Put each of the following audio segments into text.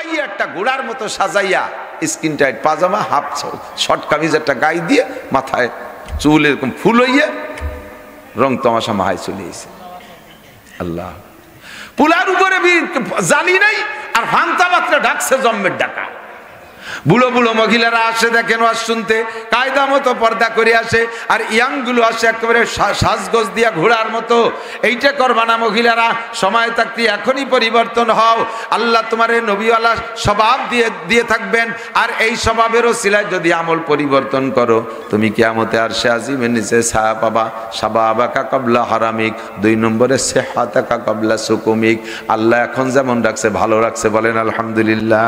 ফুলাইয়া একটা ঘোড়ার মতো সাজাইয়া স্কিন টাইট পাজামা, হাফ শর্ট কামিজ একটা গায়ে দিয়ে, মাথায় চুল এরকম ফুল হইয়া রং তামাশা মাহায় চলে এসে। আল্লাহ, পুলার উপরে জালি নাই আর ভাঙতা মাত্রা ডাকছে জম্মের ডাকা। বুড়ো বুড়ো মহিলারা আসে দেখেন ওয়াজ শুনতে, কায়দা মতো পর্দা করে আসে, আর ইয়াং গুলো আসে একেবারে সাজগোজ দিয়া ঘোড়ার মতো। এইটা করবা না মহিলারা, সময় থাকতে এখনই পরিবর্তন হও। আল্লাহ তোমার এই নবীওয়ালা স্বভাব দিয়ে থাকবেন, আর এই স্বভাবেরও সিলায় যদি আমল পরিবর্তন করো, তুমি কিয়ামতে আরশে আজিমের নিচে ছায়া পাবা। শাবাবাকা কবলা হারামিক, 2 নম্বরে সিহাতাকা কবলা সুকুমিক। আল্লাহ এখন যেমন রাখছে ভালো রাখছে, বলেন আলহামদুলিল্লাহ।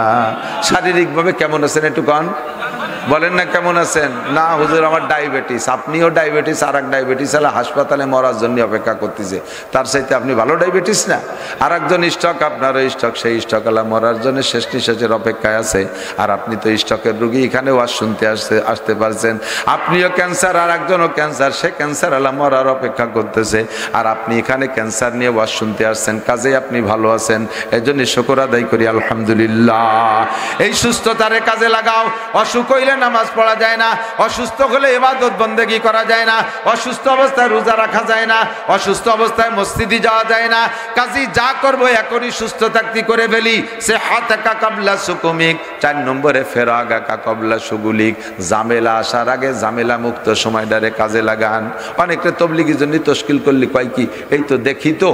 শারীরিকভাবে কেমন আছেন একটু কন, বলেন না কেমন আছেন? না হুজুর আমার ডায়াবেটিস। আপনিও ডায়াবেটিস, আর এক ডায়াবেটিস আলা হাসপাতালে মরার জন্য অপেক্ষা করতেছে, তার চাইতে আপনি ভালো ডায়াবেটিস না? আর একজন স্ট্রোক, আপনারও স্ট্রোক, সেই স্ট্রোক আলা মরার জন্য শেষ নিঃশ্বাসের অপেক্ষায় আছে। আর আপনি তো স্ট্রোকের রোগী, এখানে ওয়াজ শুনতে আসতে পারছেন। আপনিও ক্যান্সার, আর একজনও ক্যান্সার, সে ক্যান্সার আলা মরার অপেক্ষা করতেছে, আর আপনি এখানে ক্যান্সার নিয়ে ওয়াজ শুনতে আসছেন, কাজে আপনি ভালো আছেন। এই জন্য শুকর আদায় করি আলহামদুলিল্লাহ। এই সুস্থতারে কাজে লাগাও। অসুখ হইলে নামাজ পড়া যায় না, অসুস্থ হলে ইবাদত বন্দেগী করা যায় না, অসুস্থ অবস্থায় রোজা রাখা যায় না, অসুস্থ অবস্থায় মসজিদে যাওয়া যায় না। কাজী যা করবো এখনই সুস্থ থাকতে করে ফেলি। সে হাতাকা কাবলা সুকুমিক। 4 নম্বরে ফেরাগাকা কবলা সুগুলিক, জামেলা আসার আগে জামেলা মুক্ত সময়টারে কাজে লাগান। অনেকটা তবলিগির জন্য তশকিল করলি, কয় কি, এই তো দেখি তো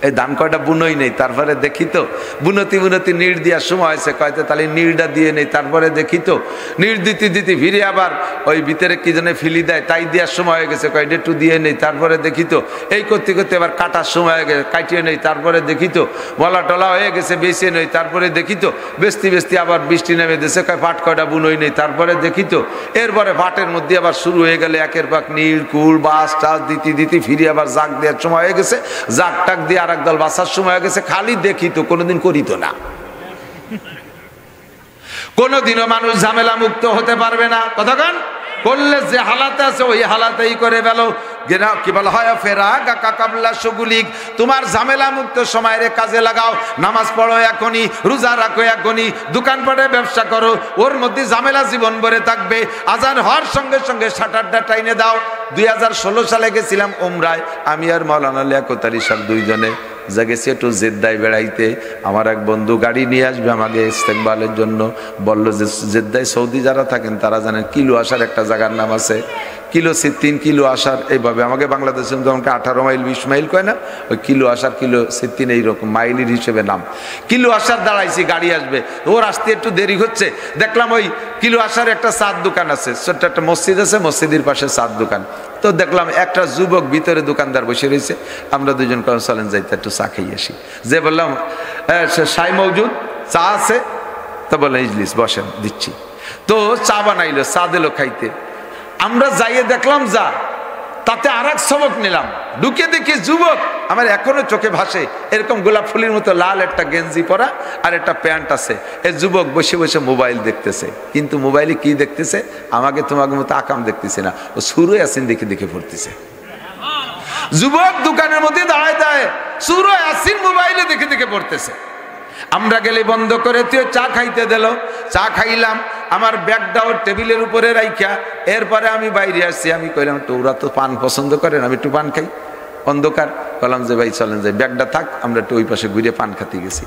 এই ধান কয়টা বুনোই নেই, তারপরে দেখি তো বুনতি নিড় দেওয়ার সময় হয়েছে, কয়তো তাহলে নিড়টা দিয়ে নেই, তারপরে দেখি তো নিড় দিতে ফিরে আবার ওই ভিতরে কি জন্য ফিলি দেয়, তাই দেওয়ার সময় হয়ে গেছে, কয়টা একটু দিয়ে নেই, তারপরে দেখি তো এই করতে করতে আবার কাটার সময় হয়ে গেছে, কাটিয়ে নেই, তারপরে দেখি তো বলা টলা হয়ে গেছে, বেছে নেই, তারপরে দেখি তো বেচতে আবার বৃষ্টি নেমে দিয়েছে, কয় পাট কয়টা বুনোই নেই, তারপরে দেখি তো। এরপরে পাটের মধ্যে আবার শুরু হয়ে গেলে একের পাক নীল কুল বাস টাস দিতে ফিরে আবার জাগ দেওয়ার সময় হয়ে গেছে, জাগ টাক দিয়ে আর একদল বাসার সময় হয়ে গেছে। খালি দেখি তো, কোনোদিন করিত না। কোনোদিনও মানুষ ঝামেলা মুক্ত হতে পারবে না। কতক্ষণ করলে যে হালাতে আছে ওই হালাতেই করে ফেলো। কি বলা হয়, ফেরাগাকা কাবলা সুগুলিক। তোমার ঝামেলা মুক্ত সময়ের কাজে লাগাও। নামাজ পড়ো এখনই, রোজা রাখো এখনই, দোকানপাটে ব্যবসা করো, ওর মধ্যে ঝামেলা জীবন ভরে থাকবে। আজান হওয়ার সঙ্গে সঙ্গে শাটারটা টাইনে দাও। 2016 সালে গেছিলাম উমরায়, আমি আর মাওলানা লিয়াকত আলী সাহেব দুইজনে গেছি একটু জেদ্দায় বেড়াইতে। আমার এক বন্ধু গাড়ি নিয়ে আসবে আমাকে ইস্তেকবালের জন্য, বললো যে জেদ্দায় সৌদি যারা থাকেন তারা জানেন কিলো আসার একটা জায়গার নাম আছে, কিলো 3 কিলো আসার। এইভাবে আমাকে বাংলাদেশে যেমনকে 18 মাইল 20 মাইল কয় না, ওই কিলো আসার কিলো 3 এইরকম মাইলের হিসেবে নাম। কিলো আসার দাঁড়াইছি, গাড়ি আসবে, ওর আসতে একটু দেরি হচ্ছে। দেখলাম ওই কিলো আসার একটা চার দোকান আছে, ছোট্ট একটা মসজিদ আছে, মসজিদের পাশে চার দোকান। তো দেখলাম একটা যুবক ভিতরে দোকানদার বসে রয়েছে। আমরা দুজন চলেন যাইতে একটু চা খাই আসি। যে বললাম সাই মৌজুদ, চা আছে? তো বললেন ইজলিস বসেন, দিচ্ছি। তো চা বানাইলো, চা দিল খাইতে। আমরা যাইয়ে দেখলাম যা, তাতে আর এক সবক নিলাম। ঢুকে দেখি যুবক, আমার এখনো চোখে ভাসে, এরকম গোলাপ ফুলের মতো লাল একটা গেঞ্জি পরা আর একটা প্যান্ট আছে। এই যুবক বসে বসে মোবাইল দেখতেছে, কিন্তু মোবাইলে কি দেখতেছে, আমাকে তোমাকে মতো আকাম দেখতেছে না, ও সুরে আসিন দেখে পড়তেছে। যুবক দোকানের মধ্যে দাঁড়ায় সুরে আসিন মোবাইলে দেখে পড়তেছে। আমরা গেলে বন্ধ করে তুই চা খাইতে দিল, চা খাইলাম, আমার ব্যাগটাও টেবিলের উপরে রাইখা। এরপরে আমি বাইরে আসছি, আমি কইলাম ওরা তো পান পছন্দ করেন, আমি একটু পান খাই। অন্ধকার, বললাম যে ভাই চলেন যাই, ব্যাগটা থাক, আমরা একটু ওই পাশে ঘুরে পান খাতে গেছি।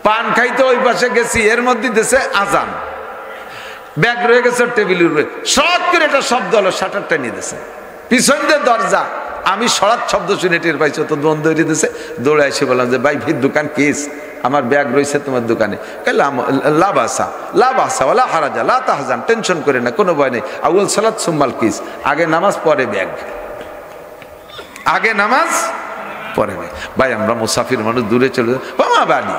পান খাইতে ওই পাশে গেছি, এর মধ্যে দেশে আজান, ব্যাগ রয়ে গেছে টেবিলের উপরে। শর্ট করে একটা শব্দ হলো, শাটারটা নিয়ে দিয়েছে, পিছন দিয়ে দরজা। আমি সরাত শব্দ শুনে টের পাইছি, তো বন্ধ হয়ে দিতেছে। দৌড়ে এসে বললাম যে ভাই ভিড় দোকান কেস, আমার ব্যাগ রয়েছে তোমার দোকানে। লাবাসা ওয়ালা হারাজা লা তাহজান, টেনশন করে না, কোনো ভয় নেই। আউয়াল সালাত সুম্মাল কিস, আগে নামাজ পরে ব্যাগ, আগে নামাজ পরে ব্যাগ। ভাই আমরা মুসাফির মানুষ, দূরে চলে বাবা বাড়ি,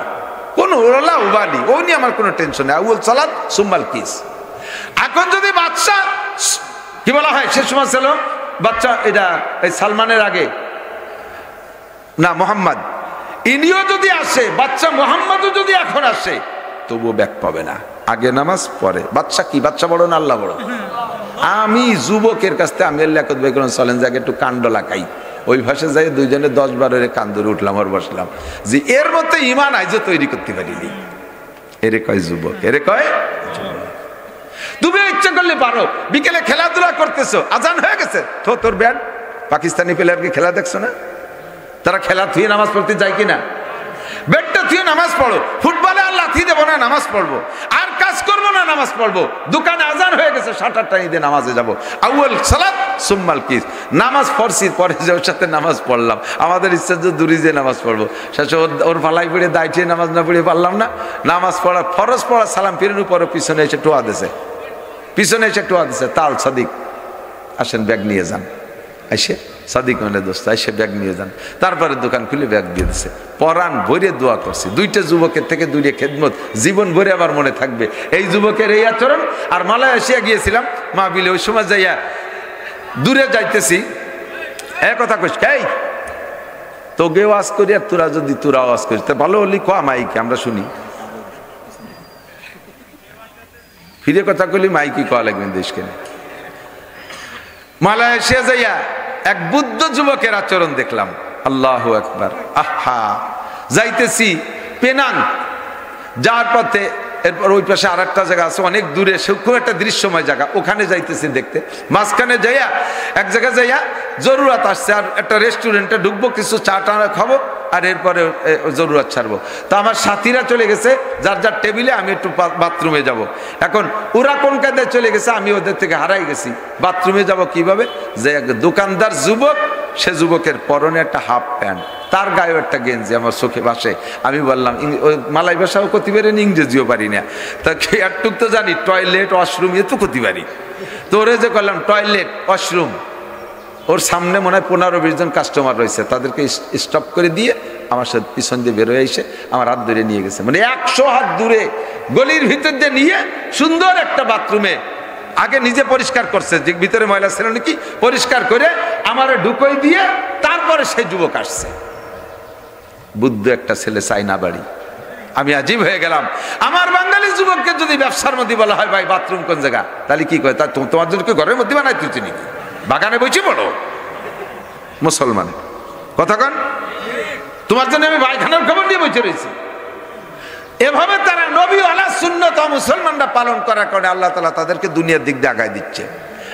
কোনো ওলা বাড়ি, ও নিয়ে আমার কোনো টেনশন নেই। আউয়াল সালাত সুম্মাল কিস। এখন যদি বাদশা কি বলা হয়, সে সময় ছিল বাচ্চা, এটা এই সালমানের আগে না মোহাম্মদ, ইনিও যদি আসে, বাচ্চা মোহাম্মদও যদি এখন আসে, তবুও ব্যাগ পাবে না। আগে নামাজ পরে বাচ্চা। কি বাচ্চা বড় না আল্লাহ বড়? আমি যুবকের কাছ থেকে আমি লিয়াকত ভাই করলাম চলেন যাকে একটু কাণ্ড লাগাই। ওই ভাষে যাই দুইজনে 10-12 কান ধরে উঠলাম আর বসলাম যে এর মধ্যে ইমান আইজে তৈরি করতে পারিনি। এরে কয় যুবক, এরে কয় যুবক। তুমি ইচ্ছা করলে পারো, বিকেলে খেলাধুলা করতেছো, আজান হয়ে গেছে, তো তোর ব্যাট পাকিস্তানি প্লেয়ারকে খেলা দেখছো না? তারা খেলা থুয়ে নামাজ পড়তে যায় কিনা? ব্যাটটা থুয়ে নামাজ পড়ো। ফুটবলে আর লাথি দেবো না, নামাজ পড়বো। আর কাজ করবো না, নামাজ পড়বো। দোকানে আজান হয়ে গেছে, 7-8টা ঈদে নামাজে যাবো। আউয়াল সালাত সুম্মাল কিস, নামাজ পড়ছি, পরে যে ওর সাথে নামাজ পড়লাম। আমাদের ইচ্ছা যে দূরে যে নামাজ পড়বো, শেষে ওর পালাই পড়ে দায়িত্বে নামাজ না পড়ে পারলাম না। নামাজ পড়া ফরজ পড়া, সালাম ফিরানোর পরে পিছনে এসে টোয়া দিছে, পিছনে এসে টোয়া দিছে, তাল সাদিক আসেন ব্যাগ নিয়ে যান। এসে সাদিক মানে দোস্ত এসে ব্যাগ নিয়ে যান। তারপরে দোকান খুলে ব্যাগ দিয়ে দিছে। পরাণ ভরে দোয়া করছি, 2টা যুবকের থেকে 2টা খেদমত জীবন ভরে আমার মনে থাকবে। এই যুবকের এই আচরণ। আর মালয়েশিয়া গিয়েছিলাম মাহফিলে, ওই সময় যাইয়া দূরে যাইতেছি, এক কথা কইস, এই তোকে ওয়াজ করি আর তোরা যদি তোরা ওয়াজ করিস তা ভালো হলি কয়া মাইকে আমরা শুনি। ফিরে কথা কইলি মাইকি কয়া লাগবেন দেশকে। মালয়েশিয়া যাইয়া এক বুদ্ধ যুবকের আচরণ দেখলাম, আল্লাহু আকবার। আহা, যাইতেছি পেনাং, যাওয়ার পথে এরপর ওই পাশে আর একটা জায়গা আছে অনেক দূরে, খুব একটা দৃশ্যময় জায়গা, ওখানে যাইতেছি দেখতে। মাঝখানে যাইয়া এক জায়গায় যাইয়া জরুরত আসছে, আর একটা রেস্টুরেন্টে ঢুকবো, কিছু চা টা খাবো, আর এরপরে জরুরত ছাড়বো। তা আমার সাথীরা চলে গেছে যার যার টেবিলে, আমি একটু বাথরুমে যাব। এখন ওরা কোন কায়দায় চলে গেছে, আমি ওদের থেকে হারাই গেছি। বাথরুমে যাব কিভাবে? যে এক দোকানদার যুবক, সে যুবকের পরনে একটা হাফ প্যান্ট, তার গায়েও একটা গেঞ্জি, আমার চোখে ভাসে। আমি বললাম, মালাই ভাষাও করতে পারি না, ইংরেজিও পারি না, তা একটুক তো জানি টয়লেট ওয়াশরুম এ তো করতে পারি। তো ওরে যে করলাম টয়লেট ওয়াশরুম, ওর সামনে মনে হয় 15-20 জন কাস্টমার রয়েছে, তাদেরকে স্টপ করে দিয়ে আমার সাথে পিছন দিয়ে বেরোয় এসে আমার হাত ধরে নিয়ে গেছে, মানে 100 হাত দূরে গলির ভিতর দিয়ে নিয়ে সুন্দর একটা বাথরুমে আগে নিজে পরিষ্কার করছে, যে ভিতরে ময়লা ছিল নাকি, পরিষ্কার করে আমারে ঢুকই দিয়ে তারপরে সেই যুবক আসছে। বুদ্ধ একটা ছেলে, চাইনা বাড়ি। আমি আজীব হয়ে গেলাম। আমার বাঙালি যুবককে যদি ব্যবসার মধ্যে বলা হয় ভাই বাথরুম কোন জায়গা, তাহলে কি কয়, তা তোমার জন্য কি ঘরের মধ্যে বানাই তুলছি নাকি, বাগানে বসে পড়ো মুসলমান কথা কন, তোমার জন্য আমি পায়খানার খবর নিয়ে বসে রয়েছি। এভাবে তারা নবী আলা সুন্নত মুসলমানরা পালন করার কারণে আল্লাহ তাআলা তাদেরকে দুনিয়ার দিক দিয়ে আগায় দিচ্ছে,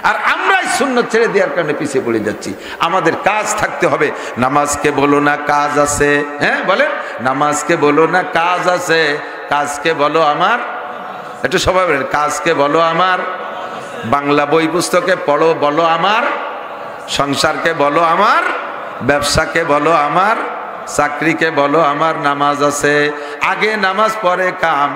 আর আমরাই সুন্নত ছেড়ে দেওয়ার কারণে পিছিয়ে পড়ে যাচ্ছি। আমাদের কাজ থাকতে হবে। নামাজকে বলো না কাজ আছে, হ্যাঁ বলেন, নামাজকে বলো না কাজ আছে, কাজকে বলো আমার, একটু সবাই বলেন, কাজকে বলো আমার, বাংলা বই পুস্তকে পড়ো বলো আমার, সংসারকে বলো আমার, ব্যবসাকে বলো আমার, চাকরিকে বলো আমার, নামাজ আছে আগে, নামাজ পরে কাম,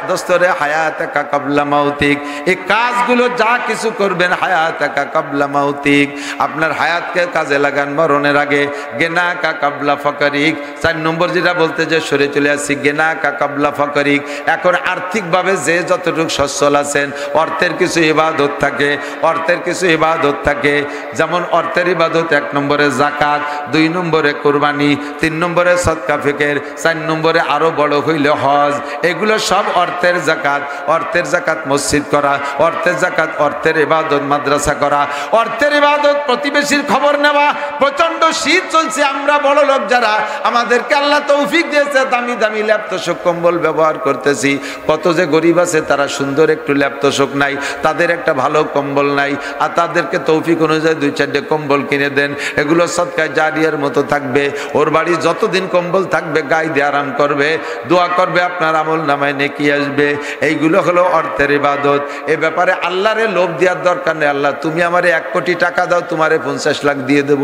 দোস্তরে হায়াতাকা কাবলা মাউতিক। এই কাজগুলো যা কিছু করবেন হায়াতাকা কাবলা মাউতিক, আপনার হায়াতকে কাজে লাগান মরণের আগে। গেনা কা কাবলা ফকরিক, 4 নম্বর যেটা বলতে যে সরে চলে আসছি, গেনা কা কাবলা ফকরিক। এখন আর্থিকভাবে যে যতটুকু সচ্ছল আছেন, অর্থের কিছু ইবাদত থাকে, অর্থের কিছু ইবাদত থাকে, যেমন অর্থের ইবাদত 1 নম্বরে যাকাত, 2 নম্বরে কুরবানি, 3 নম্বরে সদকা ফিকির, 4 নম্বরে আরো বড় হইলে হজ। এগুলো সব অর্থের যাকাত। অর্থের যাকাত মসজিদ করা, অর্থের যাকাত অর্থের ইবাদত মাদ্রাসা করা, অর্থের ইবাদত প্রতিবেশীর খবর নেওয়া। প্রচন্ড শীত চলছে, আমরা বড় লোক যারা, আমাদেরকে আল্লাহ তৌফিক দিয়েছে, দামি দামি ল্যাপটপ কম্বল ব্যবহার করতেছি। কত যে গরিব আছে তারা সুন্দর একটু ল্যাপটপ নাই, তাদের একটা ভালো কম্বল নাই, আর তাদেরকে তৌফিক অনুযায়ী 2-4টে কম্বল কিনে দেন। এগুলো সদকায়ে জারিয়ার মতো থাকবে। ওর বাড়ি যতদিন কম্বল থাকবে গায়ে দিয়ে আরাম করবে, দোয়া করবে, আপনার আমল নামায় নেকি আসবে। এইগুলো হলো অর্থের ইবাদত। এ ব্যাপারে আল্লাহরে লোভ দেওয়ার দরকার নেই। আল্লাহ তুমি আমারে 1 কোটি টাকা দাও, তোমারে 50 লাখ দিয়ে দেব।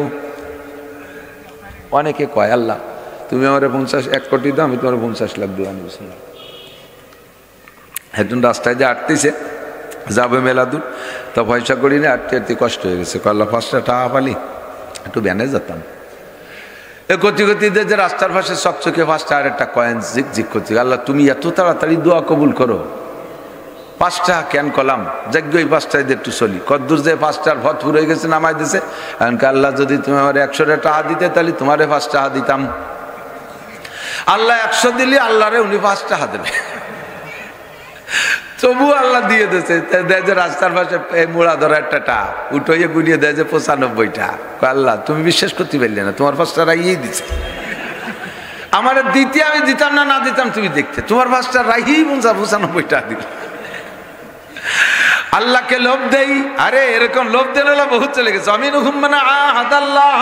অনেকে কয় আল্লাহ তুমি আমারে 1 কোটি দাও, আমি তোমার 50 লাখ দেবো। আমি বুঝলাম একজন রাস্তায় যে আটতেছে, যাবে মেলা দূর, তো পয়সা করি না, আটতে আটতে কষ্ট হয়ে গেছে। আল্লাহ 5টা টাকা পালি, একটু ব্যানে যেতাম। গতি গতিতে যে রাস্তার পাশে চকচকে 5টা আর একটা কয়েন জিক জিক করছে। আল্লাহ তুমি এত তাড়াতাড়ি দোয়া কবুল করো, 5টা কেন কলাম যজ্ঞ, এই 5টায় দিয়ে একটু চলি। কদ্দূর যে 5টার ভরপুর হয়ে গেছে, নামাই দিছে। এমনকি আল্লাহ যদি তুমি আমার 100 টাকা দিতে, তাহলে তোমারে 5 টাকা দিতাম। আল্লাহ 100 দিলে আল্লাহরে উনি 5 টাকা দেবে, তবু আল্লাহ দিয়ে দিয়েছে। দেয় যে রাস্তার পাশে মোড়া ধরা একটা টা উঠে গুলিয়ে দেয় যে 95টা। আল্লাহ তুমি বিশ্বাস করতে পারলে না, তোমার 5 টাকা ইয়ে দিছে। আমার দ্বিতীয় আমি দিতাম না দিতাম তুমি দেখতে, তোমার ভাষটা রাহি 95 টাকা দিল। আল্লাহকে লোভ দেই, আরে এরকম লোভ দেন বহুত চলে গেছে। আমিনহুম মান আহাদাল্লাহ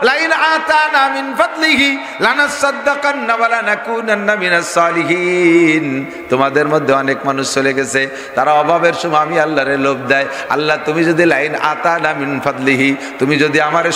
লাইন আতানা মিন ফাদলিহি লানাসাদদাকান্না ওয়া লানাকুনান্না মিনাস সালিহিন। তোমাদের মধ্যে অনেক মানুষ চলে গেছে, তারা অভাবের সময় আমি আল্লাহরে লোভ দেয়। আল্লাহ তুমি যদি লাইন আতানা মিন ফাদলিহি, তুমি যদি আমারে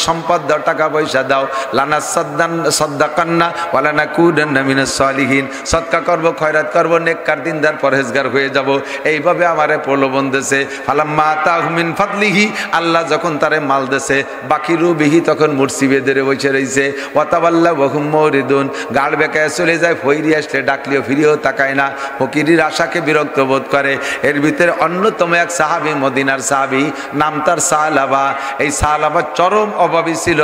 সম্পদ দাও, টাকা পয়সা দাও, লানাসাদদাকান্না ওয়া লানাকুনান্না মিনাস সালিহিন, সদকা করব, খয়রাত করব, নেককার দিনদার পরহেজগার হয়ে যাব, এইভাবে আমারে প্রলোভন দেছে। ফালাম্মা আতাহু মিন ফাদলিহি, আল্লাহ যখন তারে মাল দেছে, বাকিরু বিহি, তখন মুর্শি বেঁধে বসে রয়েছে। ওয়াতাওয়াল্লা ওয়া হুম মুরিদুন, গাড় বেঁকায় চলে যায়, ফইরি আসলে ডাকলেও ফিরেও তাকায় না, ফকিরির আশাকে বিরক্ত বোধ করে। এর ভিতরে অন্যতম এক সাহাবী, মদিনার সাহাবী, নাম তার সালাবা। এই সালাবা চরম অভাবী ছিল।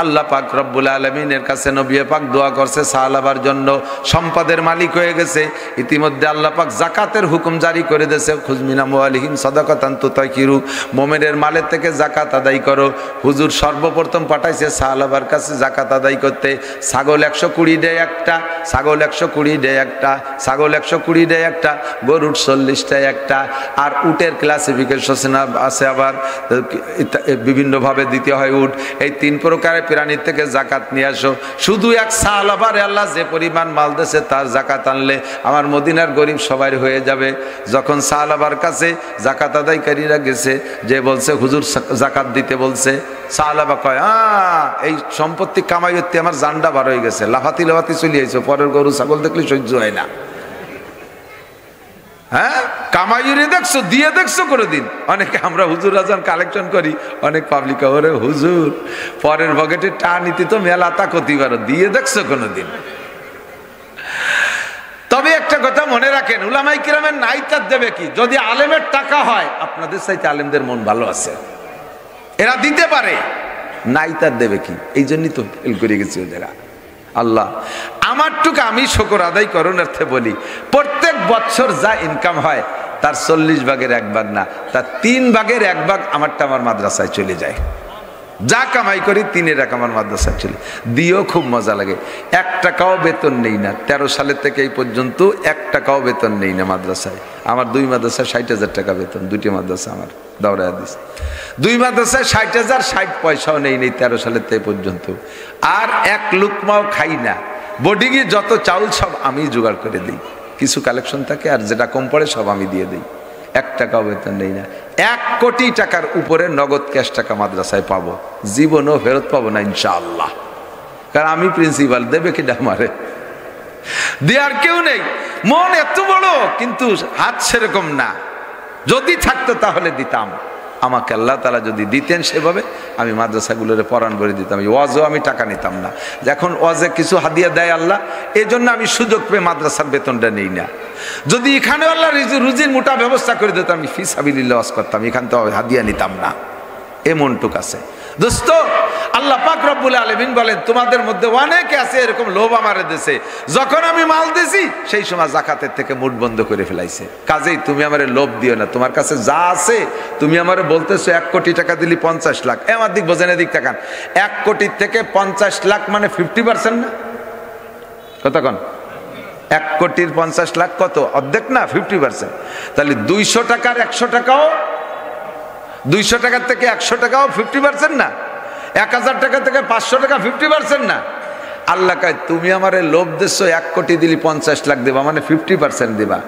আল্লাহ পাক রব্বুল আলামিনের কাছে নবী পাক দোয়া করছে সালাবার জন্য, সম্পদের মালিক হয়ে গেছে। ইতিমধ্যে আল্লাহ পাক যাকাতের হুকুম জারি করে দিয়েছে, খুজমিন আমওয়ালিহিম সাদাকাতান তুতাকিরু, মুমিনের মালের থেকে যাকাত আদায় করো। হুজুর সর্বপ্রথম পাঠাইছে সাহাবার কাছে যাকাত আদায় করতে। ছাগল 120 দেয় একটা, ছাগল 120 দেয় একটা, ছাগল 120 দেয় একটা, গরুর 40টায় একটা। আর উটের ক্লাসিফিকেশন আছে, আবার বিভিন্নভাবে দিতে হয় উট। এই 3 প্রকারের প্রাণীর থেকে যাকাত নিয়ে আসো। শুধু এক সাহাবারে আল্লাহ যে পরিমাণ মাল দিয়েছে তার যাকাত আনলে আমার মদিনার গরিব সবাই হয়ে যাবে। যখন সাহাবার কাছে যাকাত আদায়কারীরা গেছে, যে বলছে হুজুর যাকাত দিতে বলছে, সাহাবা কয় এই সম্পত্তি কামাই হতে আমার জান্ডা বার হয়ে গেছে, লাফাতি লাফাতি চলে আইছো, পরের গরু ছাগল দেখলে সহ্য হয় না। হ্যাঁ, কামাইরে দেখছো, দিয়ে দেখছো কোনোদিন? অনেকে আমরা হুজুর আজান কালেকশন করি, অনেক পাবলিক ওরে হুজুর পরের পকেটে টা নিতে তো মেলা তা ক্ষতি পারো, দিয়ে দেখছো কোনোদিন? তবে একটা কথা মনে রাখেন, উলামায়ে কিরামের নাইতাত দেবে কি? যদি আলেমের টাকা হয়, আপনাদের চাইতে আলেমদের মন ভালো আছে, এরা দিতে পারে, নাইতাত দেবে কি? এই জন্যই তো ফেল করে গেছি ওদেরা। আল্লাহ আমারটুকু আমি শুকর আদায় করুন অর্থে বলি, প্রত্যেক বছর যা ইনকাম হয় তার 40 ভাগের 1 ভাগ না, তার 3 ভাগের 1 ভাগ আমারটা আমার মাদ্রাসায় চলে যায়। যা কামাই করি 3-এর 1 আমার মাদ্রাসায় চলে, দিয়েও খুব মজা লাগে। 1 টাকাও বেতন নেই না, 13 সালের থেকে এই পর্যন্ত 1 টাকাও বেতন নেই না মাদ্রাসায়। আমার 2 মাদ্রাসায় 60,000 টাকা বেতন, 2টি মাদ্রাসা আমার দাওরা হাদিস। 2 মাদ্রাসায় 60,000, 60 পয়সাও নেই 13 সালের থেকে পর্যন্ত। আর 1 লুকমাও খাই না। বোর্ডিংয়ে যত চাউল সব আমি জোগাড় করে দিই, কিছু কালেকশন থাকে আর যেটা কম পড়ে সব আমি দিয়ে দিই। 1 টাকাও বেতন নেই না। 1 কোটি টাকার উপরে নগদ ক্যাশ টাকা মাদ্রাসায় পাবো, জীবনও ফেরত পাবো না ইনশাআল্লাহ। কারণ আমি প্রিন্সিপাল, দেবে কি আমারে? দেওয়ার কেউ নেই। মন এত বড়, কিন্তু হাত সেরকম না। যদি থাকতো তাহলে দিতাম। আমাকে আল্লাহ তাআলা যদি দিতেন সেভাবে, আমি মাদ্রাসাগুলোরে পড়ান করে দিতাম। ওয়াজও আমি টাকা নিতাম না। এখন ওয়াজে কিছু হাদিয়া দেয় আল্লাহ, এই জন্য আমি সুযোগ পেয়ে মাদ্রাসার বেতনটা নেই না। যদি এখানে আল্লাহ রুজির মোটা ব্যবস্থা করে দিত, আমি ফি সাবিলিল্লাহ ওয়াজ করতাম, এখান তো হাদিয়া নিতাম না। এমনটুক আছে দোস্ত। আল্লাহ পাক রব্বুল আলামিন বলেন, তোমাদের মধ্যে অনেকে আছে এরকম লোভ আমারে দেশে, যখন আমি মাল দিছি সেই সময় জাকাতের থেকে মুঠ বন্ধ করে ফেলাইছে। কাজেই তুমি আমারে লোভ দিও না। তোমার কাছে যা আছে তুমি আমারে বলতেছো 1 কোটি টাকা দিলি 50 লাখ, আমার দিক বোঝেন, এদিক তাকান। 1 কোটির থেকে 50 লাখ মানে 50% না? কতক্ষণ? 1 কোটির 50 লাখ কত? অর্ধেক না, 50%। তাহলে 200 টাকার 100 টাকাও, 200 টাকার থেকে 100 টাকাও 50% না? 1000 টাকা থেকে 500 টাকা 50% না? আল্লাহ কয়, তুমি আমারে লোভ দিছো 1 কোটি দিলি 50 লাখ দেবা, মানে 50% দিবা।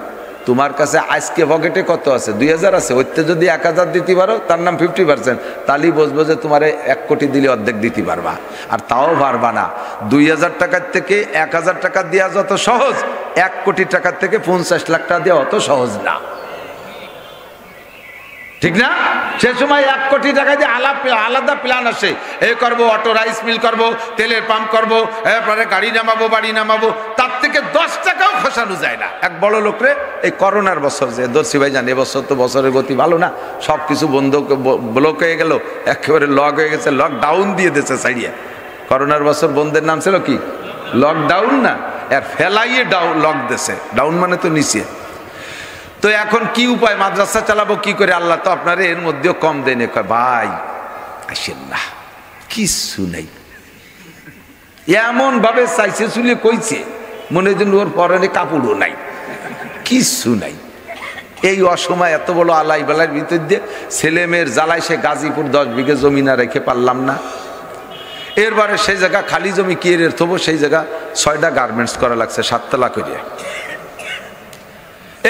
তোমার কাছে আজকে পকেটে কত আছে? 2000 আছে, ওইতে যদি 1000 দিতে পারো তার নাম 50%। তাহলেই বুঝবো যে তোমারে 1 কোটি দিলে অর্ধেক দিতে পারবা। আর তাও পারবা না। 2000 টাকার থেকে 1000 টাকা দেওয়া যত সহজ, 1 কোটি টাকার থেকে 50 লাখ টাকা দেওয়া অত সহজ না, ঠিক না? সে সময় 1 কোটি টাকা দিয়ে আলাদা প্ল্যান আসে, এ করবো, অটো রাইস মিল করবো, তেলের পাম্প করবো, এরপরে গাড়ি নামাবো, বাড়ি নামাবো। তার থেকে 10 টাকাও খসানো যায় না। এক বড় লোকরে এই করোনার বছর, যে দর্শি ভাই জান, এবছর তো বছরের গতি ভালো না, সব কিছু বন্ধ, ব্লক হয়ে গেল, একেবারে লক হয়ে গেছে, লকডাউন দিয়ে দিয়েছে ছাড়িয়ে। করোনার বছর বন্ধের নাম ছিল কি? লকডাউন না, আর ফেলাইয়ে লক দিয়েছে। ডাউন মানে তো নিচে। তো এখন কি উপায়? মাদ্রাসা চালাবো কি করে? আল্লাহ তো আপনার এর মধ্যেও কম দেন। ভাই আসেন না, কিছু নেই, এমন ভাবে চাইছে চুলে কইছে মনে যেন ওর পরনে কাপড়ও নাই, কিচ্ছু নাই। এই অসময় এত বড় আলাই বেলার ভিতর দিয়ে ছেলে মেয়ের জ্বালায় সে গাজীপুর 10 বিঘে জমি না রেখে পারলাম না। এরবারে সেই জায়গা খালি জমি কি এর থবো, সেই জায়গা 6টা গার্মেন্টস করা লাগছে 7 তলা করিয়া।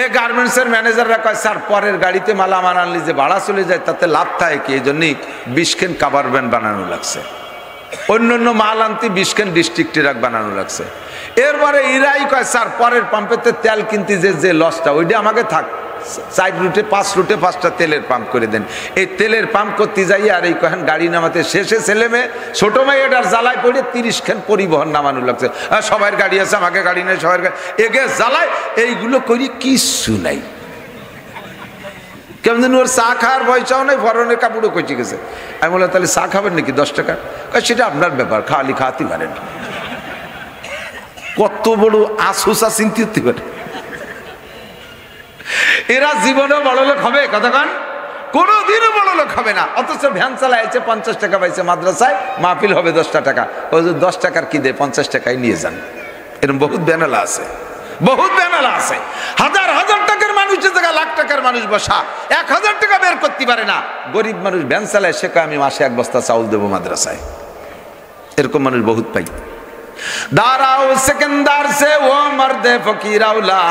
এই গার্মেন্টসের ম্যানেজাররা কয় স্যার পরের গাড়িতে মালামাল আনলি যে ভাড়া চলে যায় তাতে লাভ থাকে কি, এই জন্যই 20 খান কাভার ভ্যান বানানো লাগছে, অন্যান্য মাল আনতে 20 খান ডিস্ট্রিক্ট ট্রাক বানানো লাগছে। এরপরে ইরাই কয় স্যার পরের পাম্পেতে তেল কিনতে যে লসটা ওইটা আমাকে থাক, 4 রুটে 5 রুটে 5টা তেলের পাম্প করে দেন। এই তেলের পাম্প করতে যাই আর এই কহেন গাড়ি নামাতে শেষে ছেলে মেয়ে ছোট মেয়েটার জ্বালায় পড়ে 30 খান পরিবহন নামানো লাগছে। সবার গাড়ি আছে আমাকে গাড়ি নেই, সবার গাড়ি এগে জ্বালায়, এইগুলো করি কিচ্ছু নাই। কেমন ওর চা খাওয়ার পয়সাও নেই, ফরনের কাপড়ও কচি গেছে। আমি বললাম তাহলে চা খাবেন নাকি 10 টাকা? সেটা আপনার ব্যাপার, খাওয়ালি খাওয়াতে পারেন। কত বড় আসুসা চিন্তা করতে পারে। এরা জীবনেও বড় লোক হবে কতক্ষণ? কোনোদিনও বড় লোক হবে না। অথচ ভ্যান চালাইছে 50 টাকা পাইছে, মাদ্রাসায় মাহফিল হবে 10টা টাকা, ওই 10 টাকার কি দেয় 50 টাকায় নিয়ে যান। এরকম বহুত ব্যানালা আছে, বহুত ব্যানালা আছে। হাজার হাজার টাকার মানুষের জায়গা লাখ টাকার মানুষ বসা, 1000 টাকা বের করতে পারে না। গরিব মানুষ ভ্যান চালায়, সে কয় আমি মাসে 1 বস্তা চাউল দেবো মাদ্রাসায়। এরকম মানুষ বহুত পাই। দাঁড়াও সেকেন্দার সে ও মর্দে ফকিরাউলা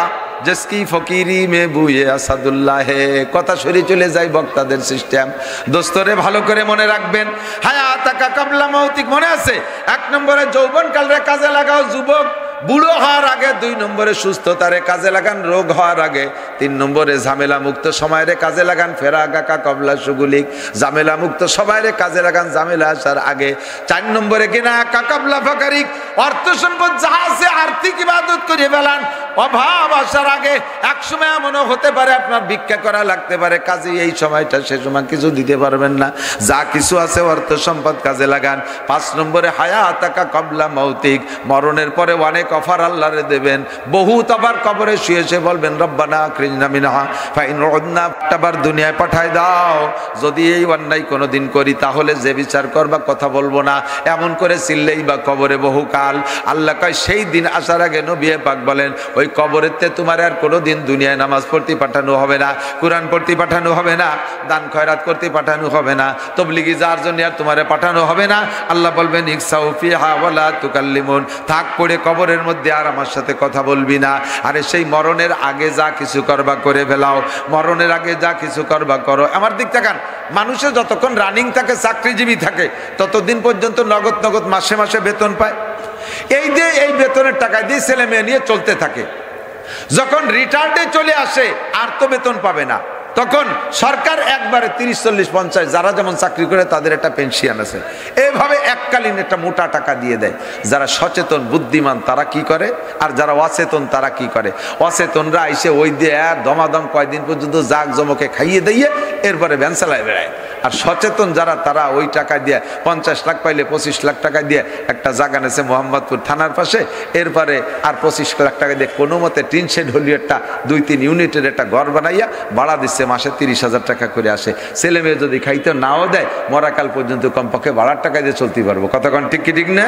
জিসকি ফকিরি মে বুয়ে আসাদুল্লাহ হে। কথা সরে চলে যায় বক্তাদের সিস্টেম। দোস্তরে ভালো করে মনে রাখবেন, হায়াতাকা কাবলা মৌতিক। মনে আছে 1 নম্বরে যৌবনকালরে কাজে লাগাও যুবক, বুড়ো হওয়ার আগে। 2 নম্বরে সুস্থতারে কাজে লাগান, রোগ হওয়ার আগে। 3 নম্বরে ঝামেলা মুক্ত সময়ের কাজে লাগান, ফেরাগাকা কবলা সুগুলিক। ঝামেলা মুক্ত সময়ের কাজে লাগান, ঝামেলা আসার আগে। 4 নম্বরে কিনা কাকাবলা ফাকারিক, অর্থ সম্পদ যা আছে আর্থিক ইবাদত করে ফেলান। অভাব আসার আগে একসময় এমনও হতে পারে আপনার ভিক্ষা করা লাগতে পারে, কাজে এই সময়টা সে সময় কিছু দিতে পারবেন না। যা কিছু আছে অর্থ সম্পদ কাজে লাগান। 5 নম্বরে হায়াতাকা কবলা মৌতিক, মরণের পরে অনেক অফার আল্লাহরে দেবেন। বহুত আবার কবরে শুয়েছে বলবেন রব্বানা আখরিজনা মিনহা ফাইন উদনা, আবার দুনিয়ায় পাঠায় দাও। যদি এই অন্যায় কোনোদিন করি তাহলে যে বিচার করবা কথা বলবো না, এমন করে চিল্লেই বা কবরে বহুকাল। আল্লাহ কয় সেই দিন আসার আগে নবী পাক বলেন ওই কবরেতে তোমার আর কোনোদিন দুনিয়ায় নামাজ পড়তে পাঠানো হবে না, কোরআন পড়তে পাঠানো হবে না, দান খয়রাত করতে পাঠানো হবে না, তবলিগি যার জন্য আর তোমারে পাঠানো হবে না। আল্লাহ বলবেন ইকসাউ ফিহা ওয়ালা তুকাল্লিমুন, থাক পড়ে কবরের মধ্যে আর আমার সাথে কথা বলবি না। আরে সেই মরণের আগে যা কিছু করবা করে ফেলাও, মরণের আগে যা কিছু করবা করো। আমার দিক তাকান, মানুষের যতক্ষণ রানিং থাকে, চাকরিজীবী থাকে, ততদিন পর্যন্ত নগদ নগদ মাসে মাসে বেতন পায়। এই যে এই বেতনের টাকা দিয়ে ছেলে মেয়ে নিয়ে চলতে থাকে। যখন রিটায়ার্ডে চলে আসে আর তো বেতন পাবে না, তখন সরকার একবারে 30, 40, 50 যারা যেমন চাকরি করে তাদের একটা পেনশন আছে, এইভাবে এককালীন একটা মোটা টাকা দিয়ে দেয়। যারা সচেতন বুদ্ধিমান তারা কি করে, আর যারা অচেতন তারা কি করে? অচেতনরা আইসে ওই দিয়ে দমাদম কয়দিন পর্যন্ত জাক জমকে খাইয়ে দিয়ে এরপরে ভ্যান চালায় বেড়ায়। আর সচেতন যারা তারা ওই টাকা দিয়ে 50 লাখ পাইলে 25 লাখ টাকা দিয়ে একটা জায়গা নেছে মোহাম্মদপুর থানার পাশে, এরপরে আর 25 লাখ টাকা দিয়ে কোনো মতে টিন শেড হলিও একটা 2-3 ইউনিটের একটা ঘর বানাইয়া ভাড়া দিচ্ছে, মাসে 30,000 টাকা করে আসে। ছেলে মেয়ে যদি খাইতে নাও দেয়, মরাকাল পর্যন্ত কমপক্ষে ভাড়ার টাকা দিয়ে চলতে পারবো। কতক্ষণ ঠিক কি ঠিক না?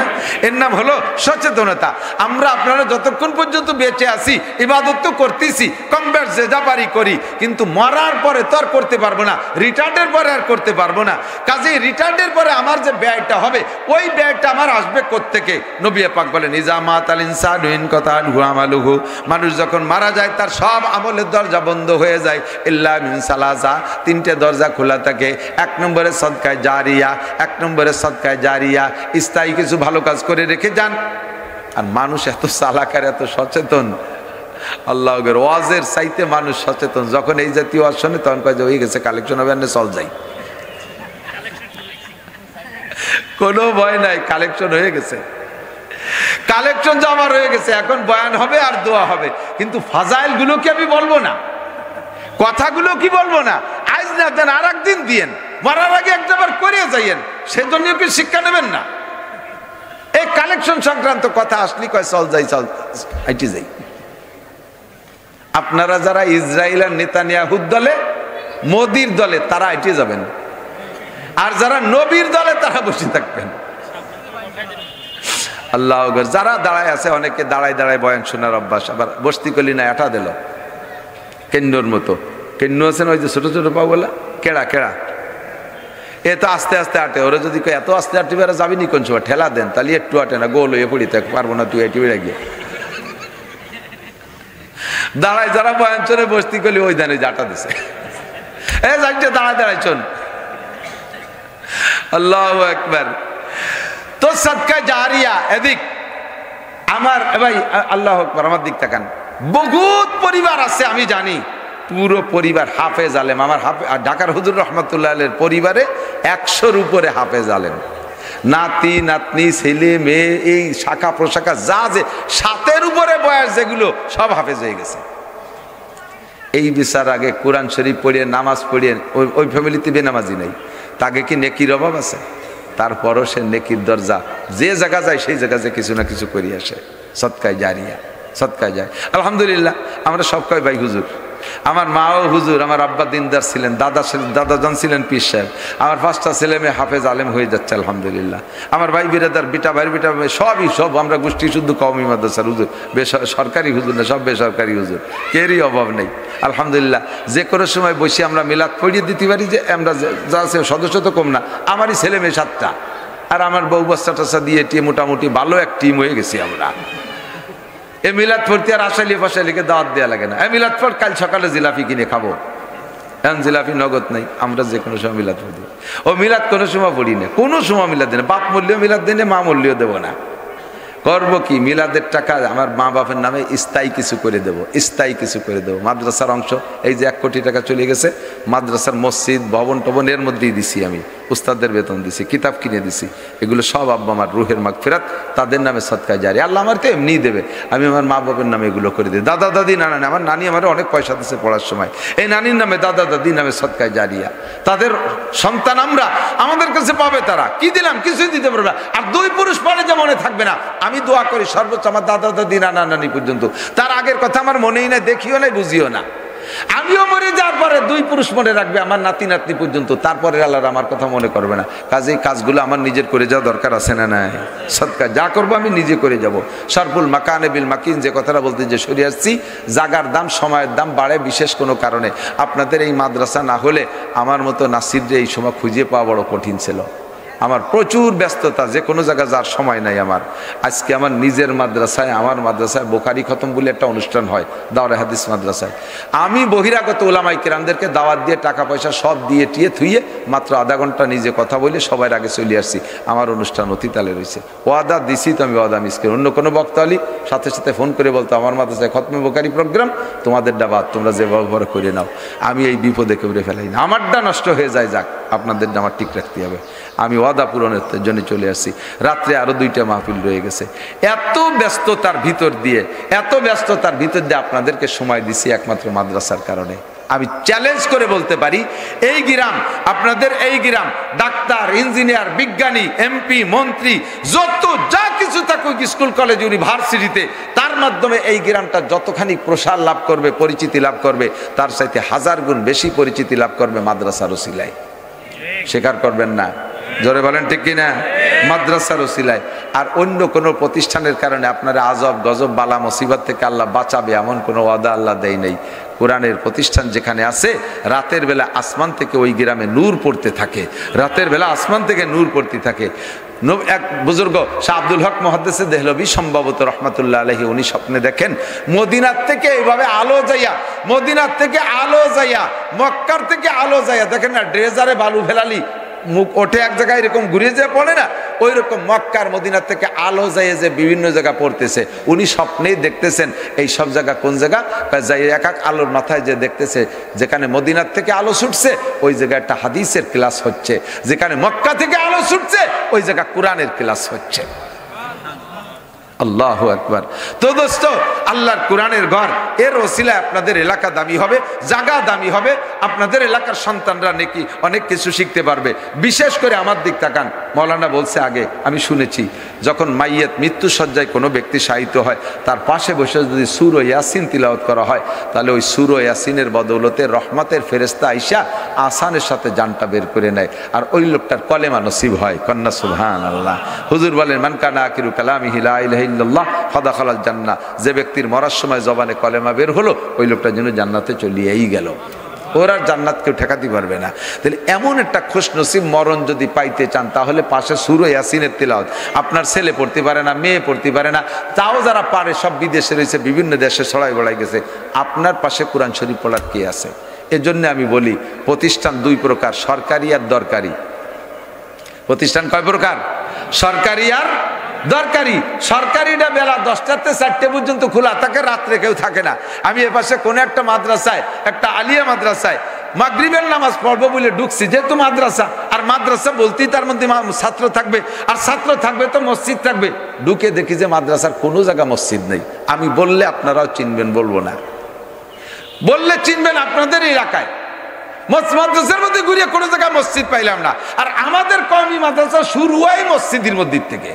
এর নাম হলো সচেতনতা। আমরা আপনারা যতক্ষণ পর্যন্ত বেঁচে আছি ইবাদত তো করতেছি, কম বেশ যে যা পারি করি, কিন্তু মরার পরে তো আর করতে পারবো না, রিটায়ার্ডের পরে আর করতে পারবো না। কাজেই রিটায়ার্ডের পরে আমার যে ব্যয়টা হবে, ওই ব্যয়টা আমার আসবে কোত্থেকে? নবী পাক বলেন ইজা মাতাল ইনসানু ইন কাতানহু আমালুহু, মানুষ যখন মারা যায় তার সব আমলের দরজা বন্ধ হয়ে যায়, ইল্লা মিন সালাসা, 3টে দরজা খোলা থাকে। 1 নম্বরে সদকায়ে জারিয়া, 1 নম্বরে সদকায়ে জারিয়া, স্থায়ী কিছু ভালো কাজ করে রেখে যান। আর মানুষ এত চালাক আর এত সচেতন, আল্লাহর ওয়াজের চাইতে মানুষ সচেতন। যখন এই জাতীয় ওয়াজ শোনে তখন কয় যে হয়ে গেছে কালেকশন হবে, না চল যাই, কোনো ভয় নাই, কালেকশন হয়ে গেছে, কালেকশন জমা হয়ে গেছে, এখন বয়ান হবে আর দোয়া হবে। কিন্তু ফাজাইল গুলো কি আমি বলবো না, কথাগুলো কি বলবো না? আজ না দেন আর একদিন দিয়েন, মরার আগে একটাবার করে যাইয়েন, সেজন্য কি শিক্ষা নেবেন না? এই কালেকশন সংক্রান্ত কথা আসলি কয় চল যাই, চল আইটি যাই। আপনারা যারা ইসরায়েল আর নেতানিয়াহুর দলে, মোদির দলে, তারা আইটি যাবেন, আর যারা নবীর দলে তারা বসে থাকবেন। আল্লাহ আকবার। যারা দাঁড়ায় আছে, অনেকে দাঁড়ায় দাঁড়ায় বয়ান শোনার অভ্যাস, আবার বস্তি করলি না এটা দিল কেন্নর মতো। কেন্ন আছে না ওই যে ছোট ছোট পাওগুলা, কেড়া কেড়া, এ তো আস্তে আস্তে আটে। ওরা যদি এত আস্তে আটে বেড়া যাবি নি কোন সময়, ঠেলা দেন তাহলে একটু আটে না, গোল হয়ে পড়ি থাক পারবো না তুই এটি বেড়ে গিয়ে দাঁড়ায়। যারা বয়ান শোনে বস্তি করলি ওই দানে জাটা দিছে, এ যাইছে দাঁড়ায় দাঁড়ায় শোন। আল্লাহু আকবার। তো সদকা জারিয়া এদিক আমার ভাই, আল্লাহু আকবার, আমার দিক তাকান। বহুত পরিবার আছে আমি জানি, পুরো পরিবার হাফেজ আলেম। আমার ঢাকার হুজুর রহমতুল্লাহ আলের পরিবারে 100-র উপরে হাফেজ আলেম, নাতি নাতনি ছেলে মেয়ে, এই শাখা প্রশাখা যা যে 7-এর উপরে বয়স যেগুলো সব হাফেজ হয়ে গেছে। এই বিচার আগে কোরআন শরীফ পড়িয়ে নামাজ পড়িয়ে ওই ফ্যামিলিতে বেনামাজি নেই, তাকে কি নেকির অভাব আছে? তারপরও সে নেকির দরজা, যে জায়গা যায় সেই জায়গা যে কিছু না কিছু করি আসে। সদকায় জারিয়া, সদকায় যায়। আলহামদুলিল্লাহ আমরা সব কয় ভাই হুজুর। আমার মাও হুজুর, আমার আব্বা দিনদার ছিলেন, দাদাজন ছিলেন পীর সাহেব। আমার 5টা ছেলে মেয়ে হাফেজ আলেম হয়ে যাচ্ছে আলহামদুলিল্লাহ। আমার ভাই বিরাদার বিটা ভাইয়ের বিটা সবই সব আমরা গোষ্ঠী শুদ্ধ কওমি মাদ্রাসার হুজুর, সরকারি হুজুর না, সব বেসরকারি হুজুর, কেরই অভাব নেই আলহামদুলিল্লাহ। যে কোনো সময় বসে আমরা মিলাদ পড়িয়ে দিতে পারি, যে আমরা যা আছে সদস্য তো কম না, আমারই ছেলে মেয়ে 7টা, আর আমার বউ বাচ্চা টাচ্চা দিয়ে মোটামুটি ভালো এক টিম হয়ে গেছি আমরা। এ মিলাদ পড়তে আর আশালি ফাশালিকে দাওয়াত দেওয়া লাগে না। মিলাদ পড়, কাল সকালে জিলাপি কিনে খাবো, এখন জিলাপি নগদ নাই, আমরা যে কোনো সময় মিলাদ পড়ি। ও মিলাদ কোনো সময় পড়ি না, কোনো সময় মিলাদ দেয় না, বাপ মূল্যও মিলাদ দেয় না, মা মূল্যও দেবো না। করবো কি, মিলাদের টাকা আমার মা বাপের নামে স্থায়ী কিছু করে দেবো, স্থায়ী কিছু করে দেবো। মাদ্রাসার অংশ এই যে 1 কোটি টাকা চলে গেছে, মাদ্রাসার মসজিদ ভবন টবন এর মধ্যেই দিছি আমি, উস্তাদদের বেতন দিছি, কিতাব কিনে দিছি, এগুলো সব আব্বা আমার রুহের মাগফিরাত, তাদের নামে সদকায় জারি। আল্লাহ আমার তো এমনিই দেবে, আমি আমার মা বাপের নামে এগুলো করে দিই। দাদা দাদি নানা, আমার নানি আমার অনেক পয়সা দিচ্ছে পড়ার সময়, এই নানির নামে দাদা দাদির নামে সদকায় জারিয়া। তাদের সন্তান আমরা, আমাদের কাছে পাবে, তারা কি দিলাম কিছুই দিতে পারবে না। আর 2 পুরুষ পরে যে মনে থাকবে না, আমি দোয়া করি সর্বোচ্চ আমার দাদা দাদি নানা নানি পর্যন্ত, তার আগের কথা আমার মনেই নাই, দেখিও নাই, বুঝিও না। আমিও মরে যাওয়ার পরে 2 পুরুষ মনে রাখবে, আমার নাতি নাতনি পর্যন্ত, তারপরে আল্লাহর আমার কথা মনে করবে না। কাজেই কাজগুলো আমার নিজের করে যাওয়া দরকার আছে না নাই? সদকা যা করবো আমি নিজে করে যাব। সরফুল মাকানে বিল মাকিন, যে কথাটা বলতে যে সরে আসছি, জাগার দাম সময়ের দাম বাড়ে বিশেষ কোনো কারণে। আপনাদের এই মাদ্রাসা না হলে আমার মতো নাসিররে এই সময় খুঁজে পাওয়া বড় কঠিন ছিল। আমার প্রচুর ব্যস্ততা, যে কোনো জায়গায় যাওয়ার সময় নাই আমার। আজকে আমার নিজের মাদ্রাসায়, আমার মাদ্রাসায় বোখারি খতম বলে একটা অনুষ্ঠান হয় দাওরা হাদিস মাদ্রাসায়, আমি বহিরাগত ওলামায়ে কেরামদেরকে দাওয়াত দিয়ে টাকা পয়সা সব দিয়ে টিয়ে থুইয়ে মাত্র আধা ঘন্টা নিজে কথা বলে সবার আগে চলে আসছি। আমার অনুষ্ঠান অতিতালে রয়েছে, ওয়াদা দিছি তো আমি ওয়াদা মিস করি। অন্য কোনো বক্তা হলে সাথে সাথে ফোন করে বলতো আমার মাদ্রাসায় খতমে বোখারি প্রোগ্রাম, তোমাদের ডাবাদ তোমরা যে ব্যবহার করে নাও। আমি এই বিপদে কেউরে ফেলাই না, আমারটা নষ্ট হয়ে যায়, যাক আপনাদেরটা আমার ঠিক রাখতে হবে। আমি ওয়াদা পূরণের জন্য চলে আসছি। রাত্রে আরো 2টা মাহফিল রয়ে গেছে। এত ব্যস্ততার ভিতর দিয়ে আপনাদেরকে সময় দিছি একমাত্র মাদ্রাসার কারণে। আমি চ্যালেঞ্জ করে বলতে পারি, এই গ্রাম, আপনাদের এই গ্রাম, ডাক্তার, ইঞ্জিনিয়ার, বিজ্ঞানী, এমপি, মন্ত্রী, যত যা কিছু থাকুক স্কুল কলেজ ইউনিভার্সিটিতে, তার মাধ্যমে এই গ্রামটা যতখানি প্রসার লাভ করবে, পরিচিতি লাভ করবে, তার চাইতে 1000 গুণ বেশি পরিচিতি লাভ করবে মাদ্রাসার ওসিলায়। স্বীকার করবেন না? জোরে বলেন ঠিক কিনা? মাদ্রাসার ওসিলায়। আর অন্য কোনো প্রতিষ্ঠানের কারণে আপনারা আজব গজব বালা মুসিবত থেকে আল্লাহ বাঁচাবে এমন কোনো ওয়াদা আল্লাহ দেয় নেই। কোরআনের প্রতিষ্ঠান যেখানে আছে, রাতের বেলা আসমান থেকে ওই গ্রামে নূর পড়তে থাকে, রাতের বেলা আসমান থেকে নূর পড়তে থাকে। এক বুজুর্গ শাহ আব্দুল হক মুহাদ্দিস দেহলভী সম্ভবত রহমাতুল্লাহ আলাইহি, উনি স্বপ্নে দেখেন মদিনার থেকে এইভাবে আলো যাইয়া, মদিনার থেকে আলো যাইয়া, মক্কার থেকে আলো যাইয়া, দেখেন না ড্রেজারে বালু ফেলালি মুখ ওঠে এক জায়গায় এরকম ঘুরে যেয়ে পড়ে না, ওই রকম মক্কার মদিনার থেকে আলো যায় যে বিভিন্ন জায়গা পড়তেছে। উনি স্বপ্নেই দেখতেছেন এই সব জায়গা কোন জায়গা, যাই এক এক আলোর মাথায় যে দেখতেছে যেখানে মদিনার থেকে আলো ছুটছে ওই জায়গায় একটা হাদিসের ক্লাস হচ্ছে, যেখানে মক্কা থেকে আলো ছুটছে ওই জায়গা কোরআনের ক্লাস হচ্ছে। আল্লাহু আকবার। তো দোস্ত, আল্লাহর কোরআনের ঘর, এর ওসিলায় আপনাদের এলাকা দামি হবে, জায়গা দামি হবে, আপনাদের এলাকার সন্তানরা নাকি অনেক কিছু শিখতে পারবে। বিশেষ করে আমার দিক তাকান, মৌলানা বলছে আগে আমি শুনেছি, যখন মাইয়াত মৃত্যুসজ্জায় কোনো ব্যক্তি শায়িত হয়, তার পাশে বসে যদি সূরা ইয়াসিন তিলাওয়াত করা হয়, তাহলে ওই সূরা ইয়াসিনের বদৌলতে রহমতের ফেরেশতা আইসা আসানের সাথে জানটা বের করে নেয়, আর ওই লোকটার কলেমা নসিব হয়। কন্যা সুবহানাল্লাহ। হুজুর বলেন, মান কানা আখিরু কালামিহি লা ইলাহা ইল্লাল্লাহ ফাদাখালাল জান্নাহ। যে ব্যক্তির মরার সময় জবানে কলেমা বের হলো, ওই লোকটা যেন জান্নাতে চলিয়েই গেল। ওর আর জান্নাত কেউ ঠেকাতে পারবে না। তাহলে এমন একটা খুশনসিব মরণ যদি পাইতে চান, তাহলে পাশে সূরা ইয়াসিনের তিলাওয়াত। আপনার ছেলে পড়তে পারে না, মেয়ে পড়তে পারে না, তাও যারা পারে সব বিদেশে রয়েছে, বিভিন্ন দেশে ছড়াই বড়াই গেছে, আপনার পাশে কোরআন শরীফ পড়ার কে আছে? এজন্য আমি বলি, প্রতিষ্ঠান দুই প্রকার, সরকারি আর দরকারি। প্রতিষ্ঠান কয় প্রকার? সরকারি আর দরকারি। সরকারিটা বেলা 10টাতে 4টে পর্যন্ত খোলা থাকে, রাত্রে কেউ থাকে না। আমি এপাশে কোনো একটা মাদ্রাসায়, একটা আলিয়া মাদ্রাসায় মাগরিবের নামাজ পড়বো বলে ঢুকছি, যেহেতু মাদ্রাসা, আর মাদ্রাসা বলতেই তার মধ্যে ছাত্র থাকবে, আর ছাত্র থাকবে তো মসজিদ থাকবে। ঢুকে দেখি যে মাদ্রাসার কোনো জায়গা মসজিদ নেই। আমি বললে আপনারাও চিনবেন, বলবো না, বললে চিনবেন আপনাদের এলাকায়। মাদ্রাসার মধ্যে ঘুরিয়ে কোনো জায়গায় মসজিদ পাইলাম না। আর আমাদের কওমি মাদ্রাসা শুরু হয় মসজিদের মধ্যে থেকে,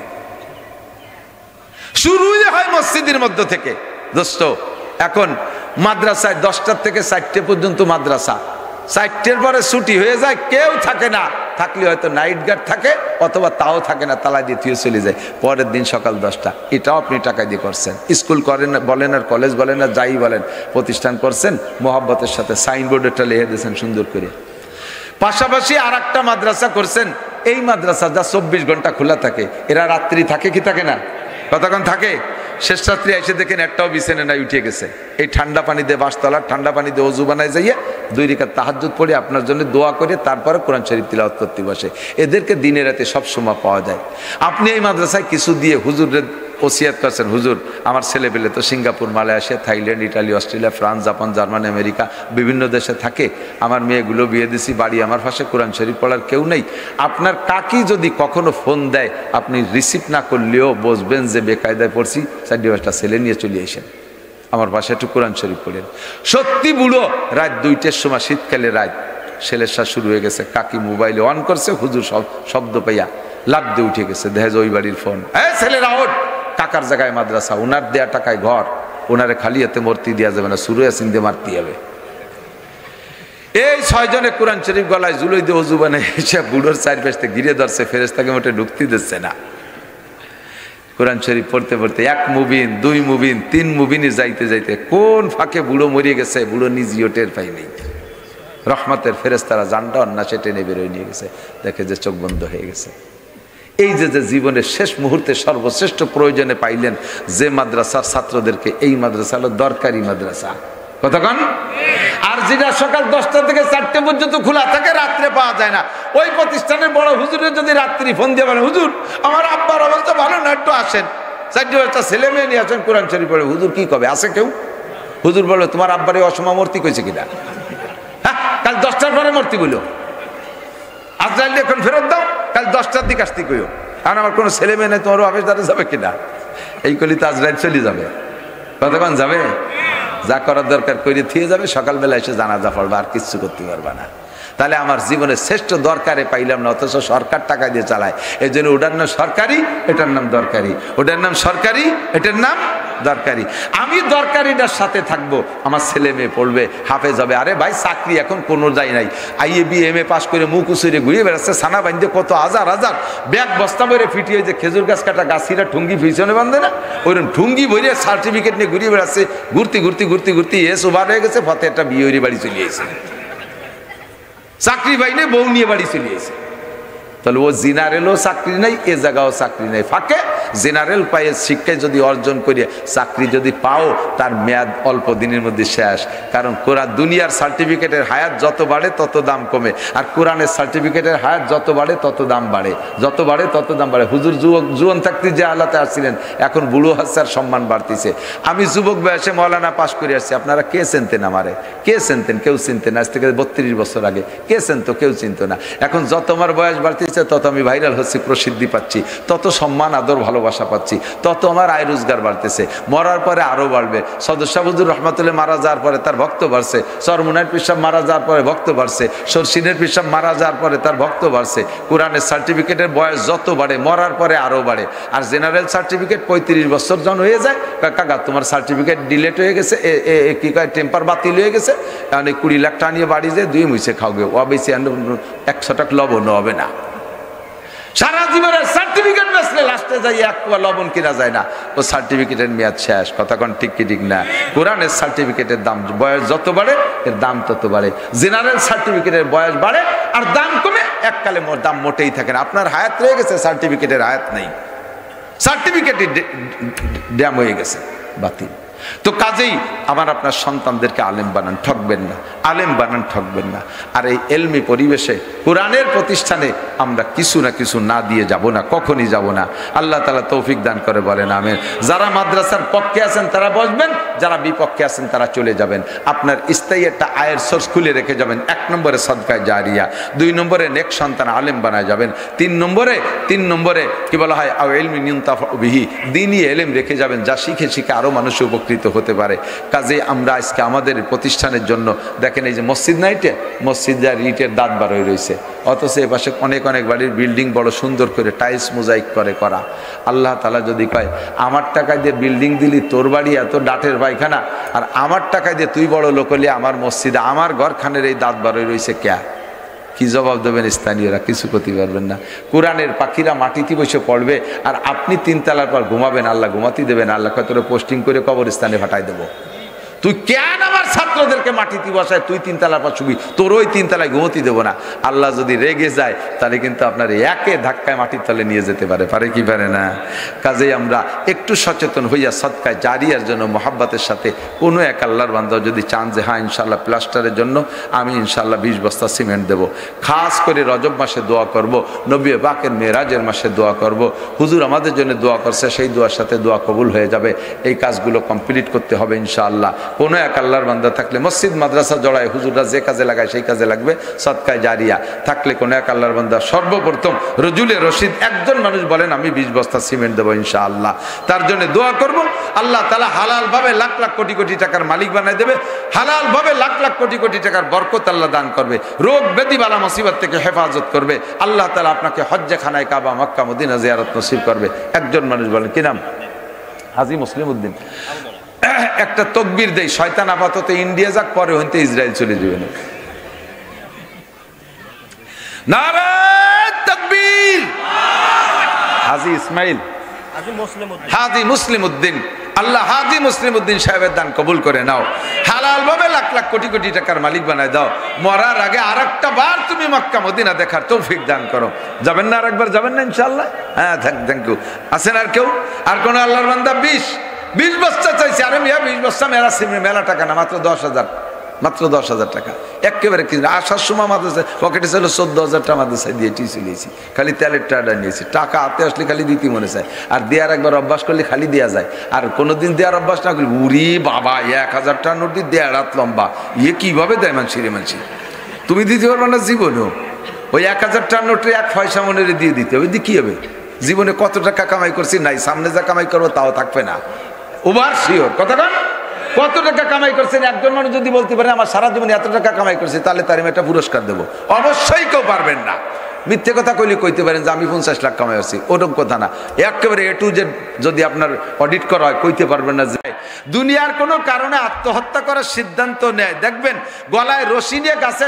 শুরুই হয় মসজিদের মধ্য থেকে। দোস্ত, এখন মাদ্রাসায় 10টা থেকে 4টে পর্যন্ত মাদ্রাসা, 4টের পরে ছুটি হয়ে যায়, কেউ থাকে না। থাকলে হয়তো নাইট গার্ড থাকে, অথবা তাও থাকে না, তালা দিয়ে থুয়ে চলে যায়। পরের দিন সকাল 10টা। এটাও আপনি টাকা দিয়ে করছেন। স্কুল করেন বলেন আর কলেজ বলেন আর যাই বলেন, প্রতিষ্ঠান করছেন, মোহাব্বতের সাথে সাইনবোর্ড একটা লিখে দিয়েছেন সুন্দর করে। পাশাপাশি আর একটা মাদ্রাসা করছেন, এই মাদ্রাসা যা 24 ঘন্টা খোলা থাকে। এরা রাত্রি থাকে কি থাকে না? কতক্ষণ থাকে? শেষ রাত্রি এসে দেখেন একটাও বিছানা নাই, উঠে গেছে। এই ঠান্ডা পানি দিয়ে, বাসতলার ঠান্ডা পানি দিয়ে অজু বানায় যাইয়ে 2 রাকাত তাহাজ্জুদ পড়ে আপনার জন্য দোয়া করে তারপরে কোরআন শরীফ তিলাওয়াত করতে বসে। এদেরকে দিনে রাতে সব সময় পাওয়া যায়। আপনি এই মাদ্রাসায় কিছু দিয়ে হুজুরের ওসিয়াত করছেন, হুজুর আমার ছেলে পেলে তো Singapore, Malaysia, Thailand, Italy, Australia, France, Japan, Germany, America, বিভিন্ন দেশে থাকে। আমার মেয়েগুলো বিয়ে দিছি, বাড়ি আমার পাশে, কোরআন শরীফ পড়ার কেউ নেই। আপনার কাকি যদি কখনো ফোন দেয়, আপনি রিসিভ না করলেও বুঝবেন যে বেকায়দায় পড়ছি, 4-5টা ছেলে নিয়ে চলে আসেন, আমার পাশে একটু কোরআন শরীফ পড়েন। সত্যি বুড়ো রাত 2টার সময়, শীতকালে রাত, ছেলের সাথে শুরু হয়ে গেছে। কাকি মোবাইলে অন করছে, হুজুর শব্দ পাইয়া লাভ দিয়ে উঠে গেছে। দেখা যায় ওই বাড়ির ফোন, ছেলেরা ওঠ, কাকার জায়গায় মাদ্রাসা, ওনার দেয়া টাকায় ঘর, ওনারে খালি হাতে মূর্তি দেওয়া যাবে না, সূরা ইয়াসিন দিয়ে মারতে হবে। এই 6 জনে কোরআন শরীফ গলায় জুলই দিয়ে অজু বানায় এসে বুড়োর চারপাশে ঘিরে ধরছে, ফেরেশতাকে মোটে ঢুকতে দিচ্ছে না। কোরআন শরীফ পড়তে পড়তে 1 মুবিন, 2 মুবিন, 3 মুবিনে যাইতে যাইতে কোন ফাঁকে বুড়ো মরিয়ে গেছে, বুড়ো নিজেও টের পায়নি। রহমতের ফেরেশতারা জানটা অন্যাসে টেনে বেরোয় নিয়ে গেছে, দেখে যে চোখ বন্ধ হয়ে গেছে। এই যে জীবনের শেষ মুহূর্তে সর্বশ্রেষ্ঠ প্রয়োজনে পাইলেন যে মাদ্রাসার ছাত্রদেরকে, এই মাদ্রাসা হলো দরকারি মাদ্রাসা। কতক্ষণ? আর যেটা সকাল 10টা থেকে 4টে পর্যন্ত খোলা থাকে, রাত্রে পাওয়া যায় না। ওই প্রতিষ্ঠানের বড় হুজুরের যদি রাত্রি ফোন দিয়ে বলে, হুজুর আমার আব্বার অবস্থা ভালো না, একটু আসেন, 4-5টা ছেলে মেয়ে নিয়ে আসেন, কোরআন শরীফ পড়ে। হুজুর কি কবে? আছে কেউ? হুজুর বলে, তোমার আব্বারে অসময় মূর্তি কইছে কিনা? হ্যাঁ, কাল 10টার পরে মূর্তি বললো, আজরাইল এখন ফেরত দাও, কাল 10টার দিকে আসতে কইও। কারণ আমার কোনো ছেলে মেয়ে নেই, তোমার অফিস দাঁড়িয়ে যাবে কিনা? এই কলি তো আজরাইল চলে যাবে। কতক্ষণ যাবে? যা করার দরকার করে থিয়ে যাবে, সকালবেলা এসে জানাজা পড়বা, আর কিচ্ছু করতে পারবা না। তাহলে আমার জীবনের শ্রেষ্ঠ দরকারে পাইলাম না, অথচ সরকার টাকা দিয়ে চালায়। এই জন্য ওটার নাম সরকারি, এটার নাম দরকারি, ওটার নাম সরকারি, এটার নাম দরকারি। আমি দরকারিটার সাথে থাকবো, আমার ছেলে মেয়ে পড়বে, হাফেজ হবে। আরে ভাই, চাকরি এখন কোনো যায় নাই। IAB MA পাস করে মুখ উচুরে ঘুরিয়ে বেড়াচ্ছে, সানা বান্ধে কত হাজার হাজার ব্যাগ বস্তা ভরে ফিটিয়ে, যে খেজুর গাছ কাটা গাছিরা ঠুঙ্গি পিছনে বাঁধে না, ওইরকম ঠুঙ্গি ভরে সার্টিফিকেট নিয়ে ঘুরিয়ে বেড়াচ্ছে। ঘুরতে ঘুরতে ঘুরতে ঘুরতে এস ওভার হয়ে গেছে, ফতে একটা বিয়ে বাড়ি চলে এসেছে, চাকরি পাই নেই, বউ নিয়ে বাড়ি চলে এসেছে। তাহলে ও জেনারেলও চাকরি নাই, এ জায়গাও চাকরি নাই, ফাঁকে জেনারেল পায়ে শিক্ষায় যদি অর্জন করে চাকরি যদি পাও, তার মেয়াদ অল্প দিনের মধ্যে শেষ। কারণ কোরআন দুনিয়ার সার্টিফিকেটের হায়াত যত বাড়ে তত দাম কমে, আর কোরআনের সার্টিফিকেটের হায়াত যত বাড়ে তত দাম বাড়ে, যত বাড়ে তত দাম বাড়ে। হুজুর জুয়ান থাকতে যে আল্লাহতে আসছিলেন, এখন বুড়ো হাসার সম্মান বাড়তিছে। আমি যুবক বয়সে মৌলানা পাশ করে আসছি, আপনারা কে চিনতেন আমারে? কে চিনতেন? কেউ চিনতেন। আজ থেকে 32 বছর আগে কে চিনতো? কেউ চিনতো না। এখন যত আমার বয়স বাড়তিছে, তত আমি ভাইরাল হচ্ছি, প্রসিদ্ধি পাচ্ছি, তত সম্মান আদর ভালোবাসা ভালোবাসা পাচ্ছি, তত আমার আয় রোজগার বাড়তেছে। মরার পরে আরও বাড়বে। সদস্য হুজুর রহমাতুল্লাহ মারা যাওয়ার পরে তার ভক্ত বাড়ছে, চরমুনার পীর সাহেব মারা যাওয়ার পরে ভক্ত বাড়ছে, শর্ষিনের পীর সাহেব মারা যাওয়ার পরে তার ভক্ত বাড়ছে। কোরআনের সার্টিফিকেটের বয়স যত বাড়ে মরার পরে আরও বাড়ে। আর জেনারেল সার্টিফিকেট 35 বছর যখন হয়ে যায়, কাকা তোমার সার্টিফিকেট ডিলেট হয়ে গেছে, কি কয় টেম্পার বাতিল হয়ে গেছে, কারণ 20 লাখ টাকা নিয়ে বাড়ি যে 2 মুইসে খাওগে, ও বেশি 100 টাকা লবণ হবে না। সারা জীবনের সার্টিফিকেট বেচলে লাস্টে যাই 1 পোয়া লবণ কিনা যায় না, ও সার্টিফিকেটের মেয়াদ শেষ। কথা কোন ঠিক কি ঠিক না? কোরআনের সার্টিফিকেটের দাম, বয়স যত বাড়ে এর দাম তত বাড়ে। জেনারেল সার্টিফিকেটের বয়স বাড়ে আর দাম কমে, এককালে দাম মোটেই থাকে না। আপনার হায়াত রয়ে গেছে, সার্টিফিকেটের হায়াত নেই, সার্টিফিকেটই ড্যাম হয়ে গেছে, বাতিল। তো কাজেই আমার আপনার সন্তানদেরকে আলেম বানান, ঠকবেন না, আলেম বানান, ঠকবেন না। আর এই এলমি পরিবেশে কোরআনের প্রতিষ্ঠানে আমরা কিছু না কিছু না দিয়ে যাব না, কখনই যাব না। আল্লাহ তাআলা তৌফিক দান করে বলেন আমিন। যারা মাদ্রাসার পক্ষে আছেন তারা বসবেন, যারা বিপক্ষে আছেন তারা চলে যাবেন। আপনার স্থায়ী একটা আয়ের সোর্স খুলে রেখে যাবেন। 1 নম্বরে সদকায়ে জারিয়া, 2 নম্বরে নেক সন্তান আলেম বানায় যাবেন, 3 নম্বরে কি বলা হয় আও ইলমি ইউনতাফা বিহি, দ্বীনি ইলম রেখে যাবেন, যা শিখে শিখে আরো মানুষ উপকৃত হতে পারে। কাজে আমরা আজকে আমাদের প্রতিষ্ঠানের জন্য দেখেন, এই যে মসজিদ নাইটে মসজিদে ইটের দাঁত বার হয়ে রয়েছে, অথচ এ পাশে অনেক অনেক বাড়ির বিল্ডিং বড় সুন্দর করে টাইলস মোজাইক করে করা। আল্লাহ তাআলা যদি কয় আমার টাকায় দিয়ে বিল্ডিং দিলি, তোর বাড়ি এত ডাটের পায়খানা, আর আমার টাকায় দিয়ে তুই বড় লোক হলি, আমার মসজিদে আমার ঘরখানের এই দাঁত বার হয়ে রয়েছে, ক্যা? কি জবাব দেবেন স্থানীয়রা? কিছু করতে পারবেন না। কোরআনের পাখিরা মাটিতে বসে পড়বে আর আপনি 3 তলার পর ঘুমাবেন, আল্লাহ ঘুমাতে দেবেন। আল্লাহ কয় তোরে পোস্টিং করে কবরস্থানে ফাটাই দেবো। তুই কেন আমার ছাত্রদেরকে মাটিতে বসায়, তুই 3 তলার পর শুবি, তোর ওই 3 তলায় ঘুমতি দেবো না। আল্লাহ যদি রেগে যায় তাহলে কিন্তু আপনার একে ধাক্কায় মাটির তলে নিয়ে যেতে পারে, পারে কি পারে না? কাজেই আমরা একটু সচেতন হইয়া সদকায়ে জারিয়ার জন্য মহাব্বতের সাথে কোনো এক আল্লাহর বান্দা যদি চান যে হ্যাঁ ইনশাল্লাহ প্লাস্টারের জন্য আমি ইনশাল্লাহ 20 বস্তা সিমেন্ট দেবো, খাস করে রজব মাসে দোয়া করব, নবী পাকের মেরাজের মাসে দোয়া করব, হুজুর আমাদের জন্য দোয়া করছে, সেই দোয়ার সাথে দোয়া কবুল হয়ে যাবে। এই কাজগুলো কমপ্লিট করতে হবে ইনশাআল্লাহ। কোনো এক আল্লাহর বান্দা থাকলে মসজিদ মাদ্রাসা জড়ায়, হুজুররা যে কাজে লাগায় সেই কাজে লাগবে, সদকায়ে জারিয়া থাকলে কোনো এক আল্লাহর বান্দা সর্বপ্রথম রজুলে রশিদ একজন মানুষ বলেন আমি 20 বস্তা সিমেন্ট দেবো ইনশাআল্লাহ, তার জন্য দোয়া করব। আল্লাহ তাআলা হালাল ভাবে লাখ লাখ কোটি কোটি টাকার মালিক বানায় দেবে, হালাল ভাবে লাখ লাখ কোটি কোটি টাকার বরকত আল্লাহ দান করবে, রোগ ব্যাধি বালা মুসিবত থেকে হেফাজত করবে। আল্লাহ তাআলা আপনাকে হজ্জে খানায় কাবা মক্কা মদিনা জিয়ারত নসিব করবে। একজন মানুষ বলেন কি নাম? হাজী মুসলিম উদ্দিন। একটা তকবীর দেই, শয়তান আপাতত ইন্ডিয়া যাক, পরে হইতে ইসরায়েল চলে যাবে না। নারে তাকবীর। হাজী ইসমাইল, হাজী মুসলিম উদ্দিন, আল্লাহ হাজী মুসলিম উদ্দিন সাহেবের দান কবুল করে নাও, হালাল ভাবে লাখ লাখ কোটি কোটি টাকার মালিক বানায় দাও। মরার আগে আরেকটা বার তুমি মক্কা মদিনা দেখার তৌফিক দান করো। যাবেন না আরেকবার? যাবেন না ইনশাআল্লাহ? হ্যাঁ, থ্যাংক ইউ। আছেন আর কেউ? আর কোন আল্লাহর বান্দা? 20 বস্তা চাইছে। আরে মিয়া 20 বস্তা মেলা সিমে মেলা টাকা না, মাত্র 10,000, মাত্র 10,000 টাকা। একেবারে কি আসার সময় মাদ্রাসায় পকেটে ছিল 14,000 টাকা, মাদ্রাসায় দিয়ে চলেছি, খালি তেলের টাকা নিয়েছি। টাকা হাতে আসলে খালি দিতে মনে চায়, আর দেওয়ার একবার অভ্যাস করলে খালি দেওয়া যায়। আর কোনোদিন দেওয়ার অভ্যাস না করলে উরি বাবা 1,000 টাকা নোট দিয়ে 1.5 হাত লম্বা, ইয়ে কিভাবে দেয় মানসি? তুমি দিতে পারবে না জীবনেও। ওই 1,000 টাকা নোটে 1 পয়সা মনে দিয়ে দিতে হবে, দিয়ে কি হবে? জীবনে কত টাকা কামাই করছি নাই, সামনে যা কামাই করবো তাও থাকবে না। ওভার শিওর কথাটা। কত টাকা কামাই করছেন একজন মানুষ যদি বলতে পারে আমার সারা জীবনে এত টাকা কামাই করছি, তাহলে তার আমি একটা পুরস্কার দেবো। অবশ্যই কেউ পারবেন না। মিথ্যে কথা কইলে কইতে পারেন যে আমি 50 লাখ কামাই করছি, ওরকম কথা না। একেবারে A to Z যদি আপনার অডিট করা হয় কইতে পারবেন না। যে দুনিয়ার কোনো কারণে আত্মহত্যা করার সিদ্ধান্ত নেয়, দেখবেন গলায় রশি নিয়ে গাছে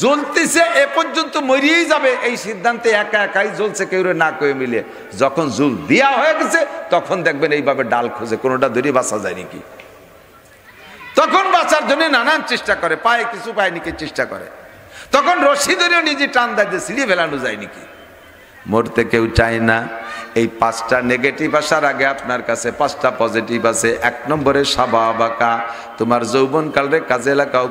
জ্বলতেছে, এ পর্যন্ত মরিয়েই যাবে, এই সিদ্ধান্তে একা একাই জ্বলছে, কেউ না কেউ মিলে। যখন জুল দেওয়া হয়ে গেছে তখন দেখবেন এইভাবে ডাল খুঁজে কোনোটা ধরে বাঁচা যায় নাকি, তখন বাঁচার জন্য নানান চেষ্টা করে, পায়ে কিছু পায় নাকি চেষ্টা করে, তখন রশি ধরেও নিজে টান দেয় যে ছিঁড়ে ফেলানো যায় নাকি। মরতে কেউ চায় না। এই 5টা নেগেটিভ আসার আগে আপনার কাছে 5টা পজিটিভ আছে। 1 নম্বরে সাবাবাকা, তোমার যৌবন কালে কাজে লাগাও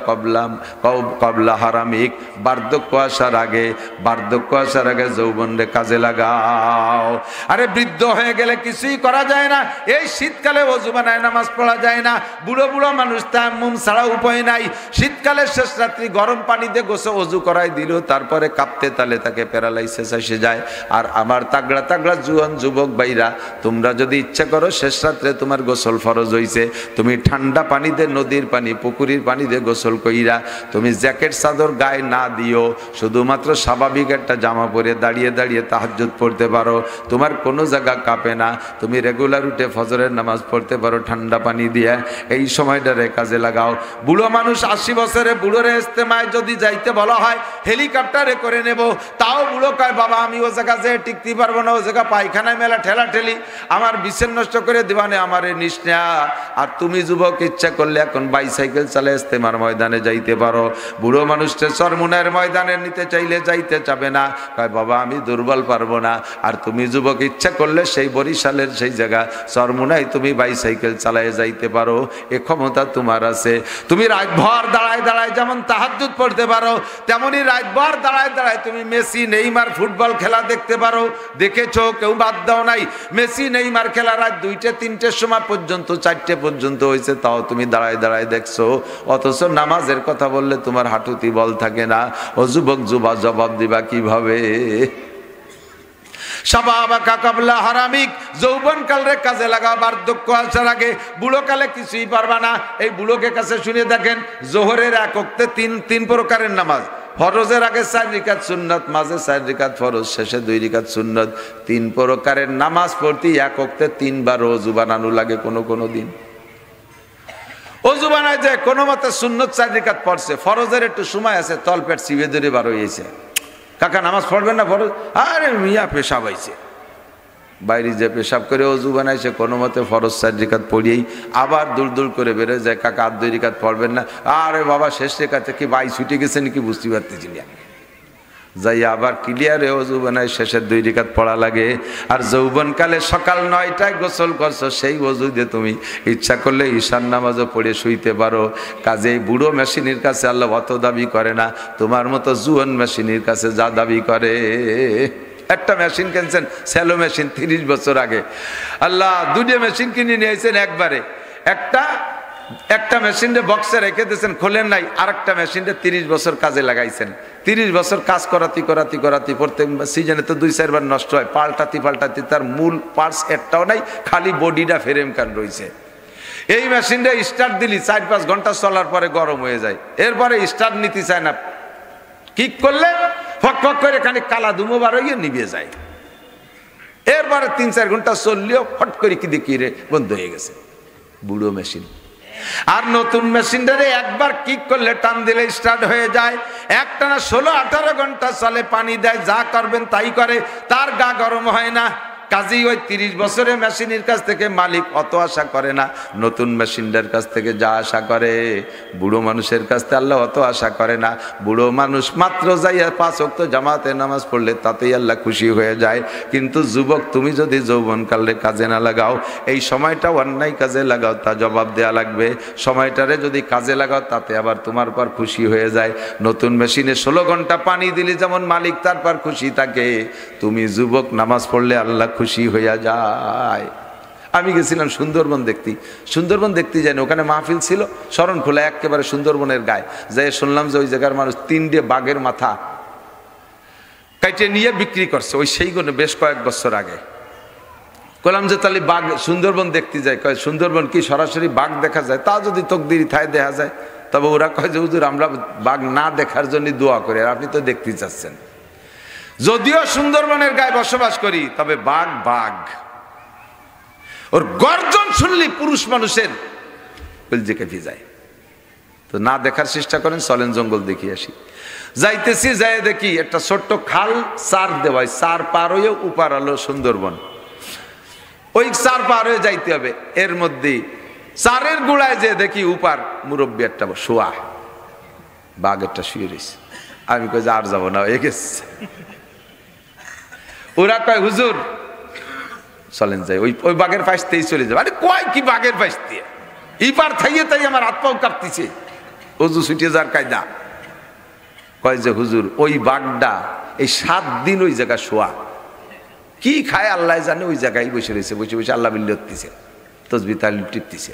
কবলা হারামিক, বার্ধক্য আসার আগে যৌবন রে কাজে লাগাও। আরে বৃদ্ধ হয়ে গেলে কিছুই করা যায় না। এই শীতকালে ওযু বানায় নামাজ পড়া যায় না, বুড়ো বুড়ো মানুষ তায়াম্মুম ছাড়া উপায় নাই। শীতকালে শেষ রাত্রি গরম পানি দিয়ে গোসল ওযু করাই দিল, তারপরে কাঁপতে তালে তাকে প্যারালাইসিস এসে যায়। আর আমার তাগড়া তাগড়া জুয়ান নওজওয়ান যুবক ভাইরা, তোমরা যদি ইচ্ছা করো শেষ রাত্রে তোমার গোসল ফরজ হইছে, তুমি ঠান্ডা পানিতে, নদীর পানি, পুকুরের পানিতে গোসল কইরা তুমি জ্যাকেট চাদর গায়ে না দিও, শুধুমাত্র স্বাভাবিক একটা জামা পরে দাঁড়িয়ে দাঁড়িয়ে তাহাজ্জুদ পড়তে পারো, তোমার কোনো জায়গা কাঁপে না, তুমি রেগুলার উঠে ফজরের নামাজ পড়তে পারো ঠান্ডা পানি দিয়ে। এই সময়টারে কাজে লাগাও। বুড়ো মানুষ 80 বছরে বুড়োরে ইস্তেমায় যদি যাইতে বলা হয় হেলিকপ্টারে করে নেব, তাও বুড়ো কয় বাবা আমি ও জায়গা যেয়ে টিকতে পারবো না, ও জায়গা পায়খানায় মেলা ঠেলা ঠেলি, আমার বিছেন নষ্ট করে দিবানে আমারে নিস না। আর তুমি যুবক ইচ্ছা করলে এখন বাইসাইকেল চালে ইস্তেমার ময়দানে যাইতে পারো। বুড়ো মানুষটা চরমুনার ময়দানে নিতে চাইলে যাইতে চাবে না, কয় বাবা আমি দুর্বল পারবো না। আর তুমি যুবক ইচ্ছা করলে সেই বরিশালের সেই জায়গা চরমুনায় তুমি বাইসাইকেল চালায় যাইতে পারো, এ ক্ষমতা তোমার আছে। তুমি রাতভর দাঁড়ায় দাঁড়ায় যেমন তাহাজ্জুদ পড়তে পারো, তেমনি রাতভর দাঁড়ায় দাঁড়ায় তুমি মেসি নেইমার ফুটবল খেলা দেখতে পারো। দেখেছো, কেউ বাদ দাও নাই। মেসি নেইমার খেলা রাত 2টে 3টের সময় পর্যন্ত, 4টে পর্যন্ত হয়েছে, তাও তুমি দাঁড়ায় দাঁড়ায় দেখছো। অথচ নামাজের কথা বললে তোমার হাঁটুতি বল থাকে না। ও যুবক জবাব দিবা কিভাবে? শাবাবাকা কাবলা হারামিক, যৌবন কালে কাজে লাগাও, বার্ধক্য আসার আগে। বুড়ো কালে কিছুই পারবা না। এই বুড়োকে কাছে শুনে দেখেন, জোহরের এক ওয়াক্তে তিন প্রকারের নামাজ। ফরজের আগে 4 রাকাত সুন্নাত, মাঝে 4 রাকাত ফরজ, শেষে 2 রাকাত সুন্নাত। 3 প্রকারের নামাজ পড়তে এক ওয়াক্তে 3 বার ওযু বানানো লাগে। কোনো দিন ওযু বানায় যায়, কোনো মতে সুন্নত 4 রাকাত পড়ছে, ফরজের একটু সময় আছে, তলপেট চিবে ধরে বার হয়েছে। কাকা নামাজ পড়বেন না ফরজ? আরে মিয়া পেশাব আইছে, বাইরে যে পেশাব করে ওযু বানাইছে, কোনো মতে ফরজ 4 রাকাত পড়িয়েই আবার দূর করে বেরোয় যায়। কাকা আর 2 রাকাত পড়বেন না? আরে বাবা শেষ রাকাতে কি বাই ছুটে গেছে নাকি বুঝতে পারতেছি না। যাই আবার ক্লিয়ারে ওযু বানায়, শেষের 2 রাকাত পড়া লাগে। আর যৌবনকালে সকাল 9টায় গোসল করছো, সেই ওযু দিয়ে তুমি ইচ্ছা করলে ঈশান নামাজও পড়ে শুইতে পারো। কাজেই বুড়ো মেশিনের কাছে আল্লাহ অত দাবি করে না, তোমার মতো জুয়ান মেশিনের কাছে যা দাবি করে। একটা মেশিন কিনছেন, স্যালো মেশিন, 30 বছর আগে আল্লাহ 2টা মেশিন কিনে নিয়েছেন একবারে। একটা মেশিনটা বক্সে রেখে দিয়েছেন, খোলেন নাই। আরেকটা মেশিনটা 30 বছর কাজে লাগাইছেন। 30 বছর কাজ করাতে প্রত্যেক সিজনে তো 2-4 বার নষ্ট হয়, পাল্টাতে তার মূল পার্টস একটাও নাই, খালি বডিটা ফ্রেম কান রয়েছে। এই মেশিনটা স্টার্ট দিলি 4-5 ঘন্টা চলার পরে গরম হয়ে যায়, এরপরে স্টার্ট নিতে চায় না। কিক করলে ফক করে খানিক কালা ধুমো বার হয়ে নিভে যায়। এরপরে 3-4 ঘন্টা চললেও ফট করে কি দেখি রে বন্ধ হয়ে গেছে। বুড়ো মেশিন। আর নতুন মেশিনটারে একবার কিক করলে টান দিলে স্টার্ট হয়ে যায়। একটানা 16-18 ঘন্টা চলে, পানি দেয়, যা করবেন তাই করে, তার গা গরম হয় না। কাজেই ওই 30 বছরের মেশিনের কাছ থেকে মালিক অত আশা করে না, নতুন মেশিনটার কাছ থেকে যা আশা করে। বুড়ো মানুষের কাছ থেকে আল্লাহ অত আশা করে না। বুড়ো মানুষ মাত্র যাইয়া 5 ওয়াক্ত জামাতে নামাজ পড়লে তাতেই আল্লাহ খুশি হয়ে যায়। কিন্তু যুবক, তুমি যদি যৌবনকালে কাজে না লাগাও, এই সময়টা অন্যায় কাজে লাগাও, তা জবাব দেয়া লাগবে। সময়টারে যদি কাজে লাগাও, তাতে আবার তোমার পর খুশি হয়ে যায়। নতুন মেশিনে 16 ঘন্টা পানি দিলে যেমন মালিক তার পর খুশি থাকে, তুমি যুবক নামাজ পড়লে আল্লাহ খুশি হইয়া যায়। আমি গেছিলাম সুন্দরবন দেখতে যাইনি, ওখানে মাহফিল ছিল শরণখোলা, একেবারে সুন্দরবনের গায়ে। যাই শুনলাম যে ওই জায়গার মানুষ 3টে বাঘের মাথা কাইটে নিয়ে বিক্রি করছে, ওই সেইগুলো বেশ কয়েক বছর আগে। বললাম যে তাহলে বাঘ সুন্দরবন দেখতে যায়, কয় সুন্দরবন কি সরাসরি বাঘ দেখা যায়? তা যদি তকদির থায় দেখা যায়, তবে ওরা কয় যে হুজুর আমরা বাঘ না দেখার জন্য দোয়া করি, আর আপনি তো দেখতে চাচ্ছেন। যদিও সুন্দরবনের গায়ে বসবাস করি, তবে বাঘ ওর গর্জন শুনলি পুরুষ মানুষের কলজে কেঁপে যায়। তো না দেখার চেষ্টা করেন, চলেন জঙ্গল দেখিয়ে আসি। যাইতেছি, যাই দেখি একটা ছোট্ট খাল, 4 দেওয়ায়, 4 পার হয়ে উপার হলো সুন্দরবন। ওই 4 পার হয়ে যাইতে হবে। এর মধ্যে 4-এর গোড়ায় যে দেখি উপার মুরব্বী একটা শোয়া, বাঘ একটা শুয়ে রয়েছে। আমি কই যে আর যাবো না, হয়ে গেছে। ওরা কয় হুজুর চলেন যাই, ওই বাঘের পাশতেই চলে যাবে। আরে কয় কি বাঘের পাশ দিয়ে? ইপার থাইয়ে তাই আমার হাত পাও কাঁপতেছে, ওজু ছুটিয়ে যার কায়দা। কয় যে হুজুর ওই বাঘটা এই 7 দিন ওই জায়গা শোয়া, কি খায় আল্লাহ জানে, ওই জায়গায় বসে রয়েছে, বসে আল্লাহ বিল্লি হতেছে, তসবি তালিম টিপতেছে,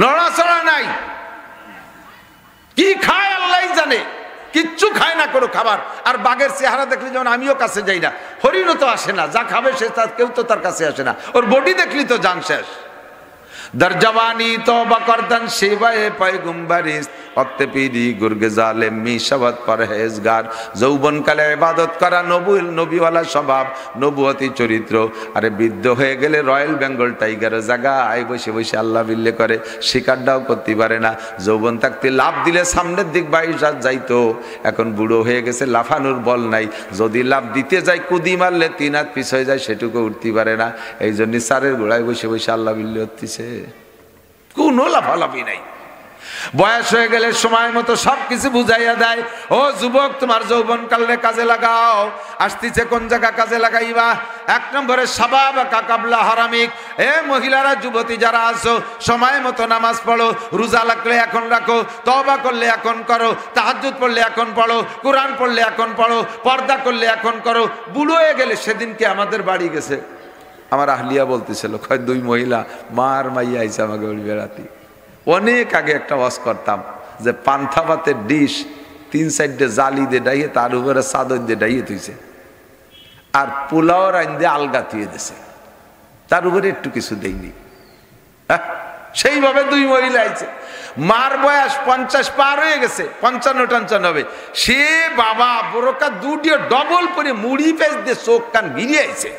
নড়াচড়া নাই। কি খায় আল্লাহ জানে, কিচ্ছু খায় না কোনো খাবার। আর বাঘের চেহারা দেখলে যেমন আমিও কাছে যাই না, হরিণও তো আসে না, যা খাবে সে তার কেউ তো তার কাছে আসে না, ওর বডি দেখলি তো জান শেষ। দরজওয়ানি তওবা করদান সেবায়ে পয়গম্বরিস ওয়াক্তে পীরি গুরগে জালেম মিশাওয়াত পরহেজগার। যৌবনকালে ইবাদত করা নবীওয়ালা স্বভাব, নবুয়তি চরিত্র। আরে বৃদ্ধ হয়ে গেলে রয়্যাল বেঙ্গল টাইগারের জায়গায় বসে বসে আল্লাহ বিল্লে করে, শিকারটাও করতে পারে না। যৌবন থাকতে লাভ দিলে সামনের দিক 22 হাত যাইতো, এখন বুড়ো হয়ে গেছে, লাফানোর বল নাই। যদি লাভ দিতে যায় কুদি মারলে 3 হাত পিছ হয়ে যায়, সেটুকু উঠতে পারে না। এই জন্য সারের গোড়ায় বসে বসে আল্লাহ বিল্লে হচ্ছে, কোনো লাফালাফি নাই। বয়স হয়ে গেলে সময় মতো সবকিছু বুঝাইয়া দেয়, ও যুবক তোমার যৌবন কালে কাজে লাগাও। আসতেছে কোন জায়গা কাজে লাগাইবা? 1 নম্বরে শাবাব কাবলা হারামিক। এ মহিলারা, যুবতী যারা আছো, সময় মতো নামাজ পড়ো, রোজা লাগলে এখন রাখো, তওবা করলে এখন করো, তাহাজ্জুদ পড়লে এখন পড়ো, কোরআন পড়লে এখন পড়ো, পর্দা করলে এখন করো। বুড়ো হয়ে গেলে, সেদিনকে আমাদের বাড়ি গেছে, আমার আহলিয়া বলতেছিল, 2 মহিলা মার মাইয়া আইছে আমাকে ওই বেড়াতে। অনেক আগে একটা ওয়াজ করতাম যে পান্থা ভাতের ডিশ 3 সাইডে জালি দিয়ে ডাইয়ে, তার উপরে চাদর দিয়ে ডাইয়ে তুইছে, আর পোলাও রাইন দিয়ে আলগা তুয়ে দিছে, তার উপরে একটু কিছু দেয়নি। সেইভাবে 2 মহিলা আইছে, মার বয়স 50 পার হয়ে গেছে, 55-55। সে বাবা বোরকা দুটিও ডবল করে মুড়ি পেঁচ দিয়ে চোখ কান ভিড়িয়ে আইছে।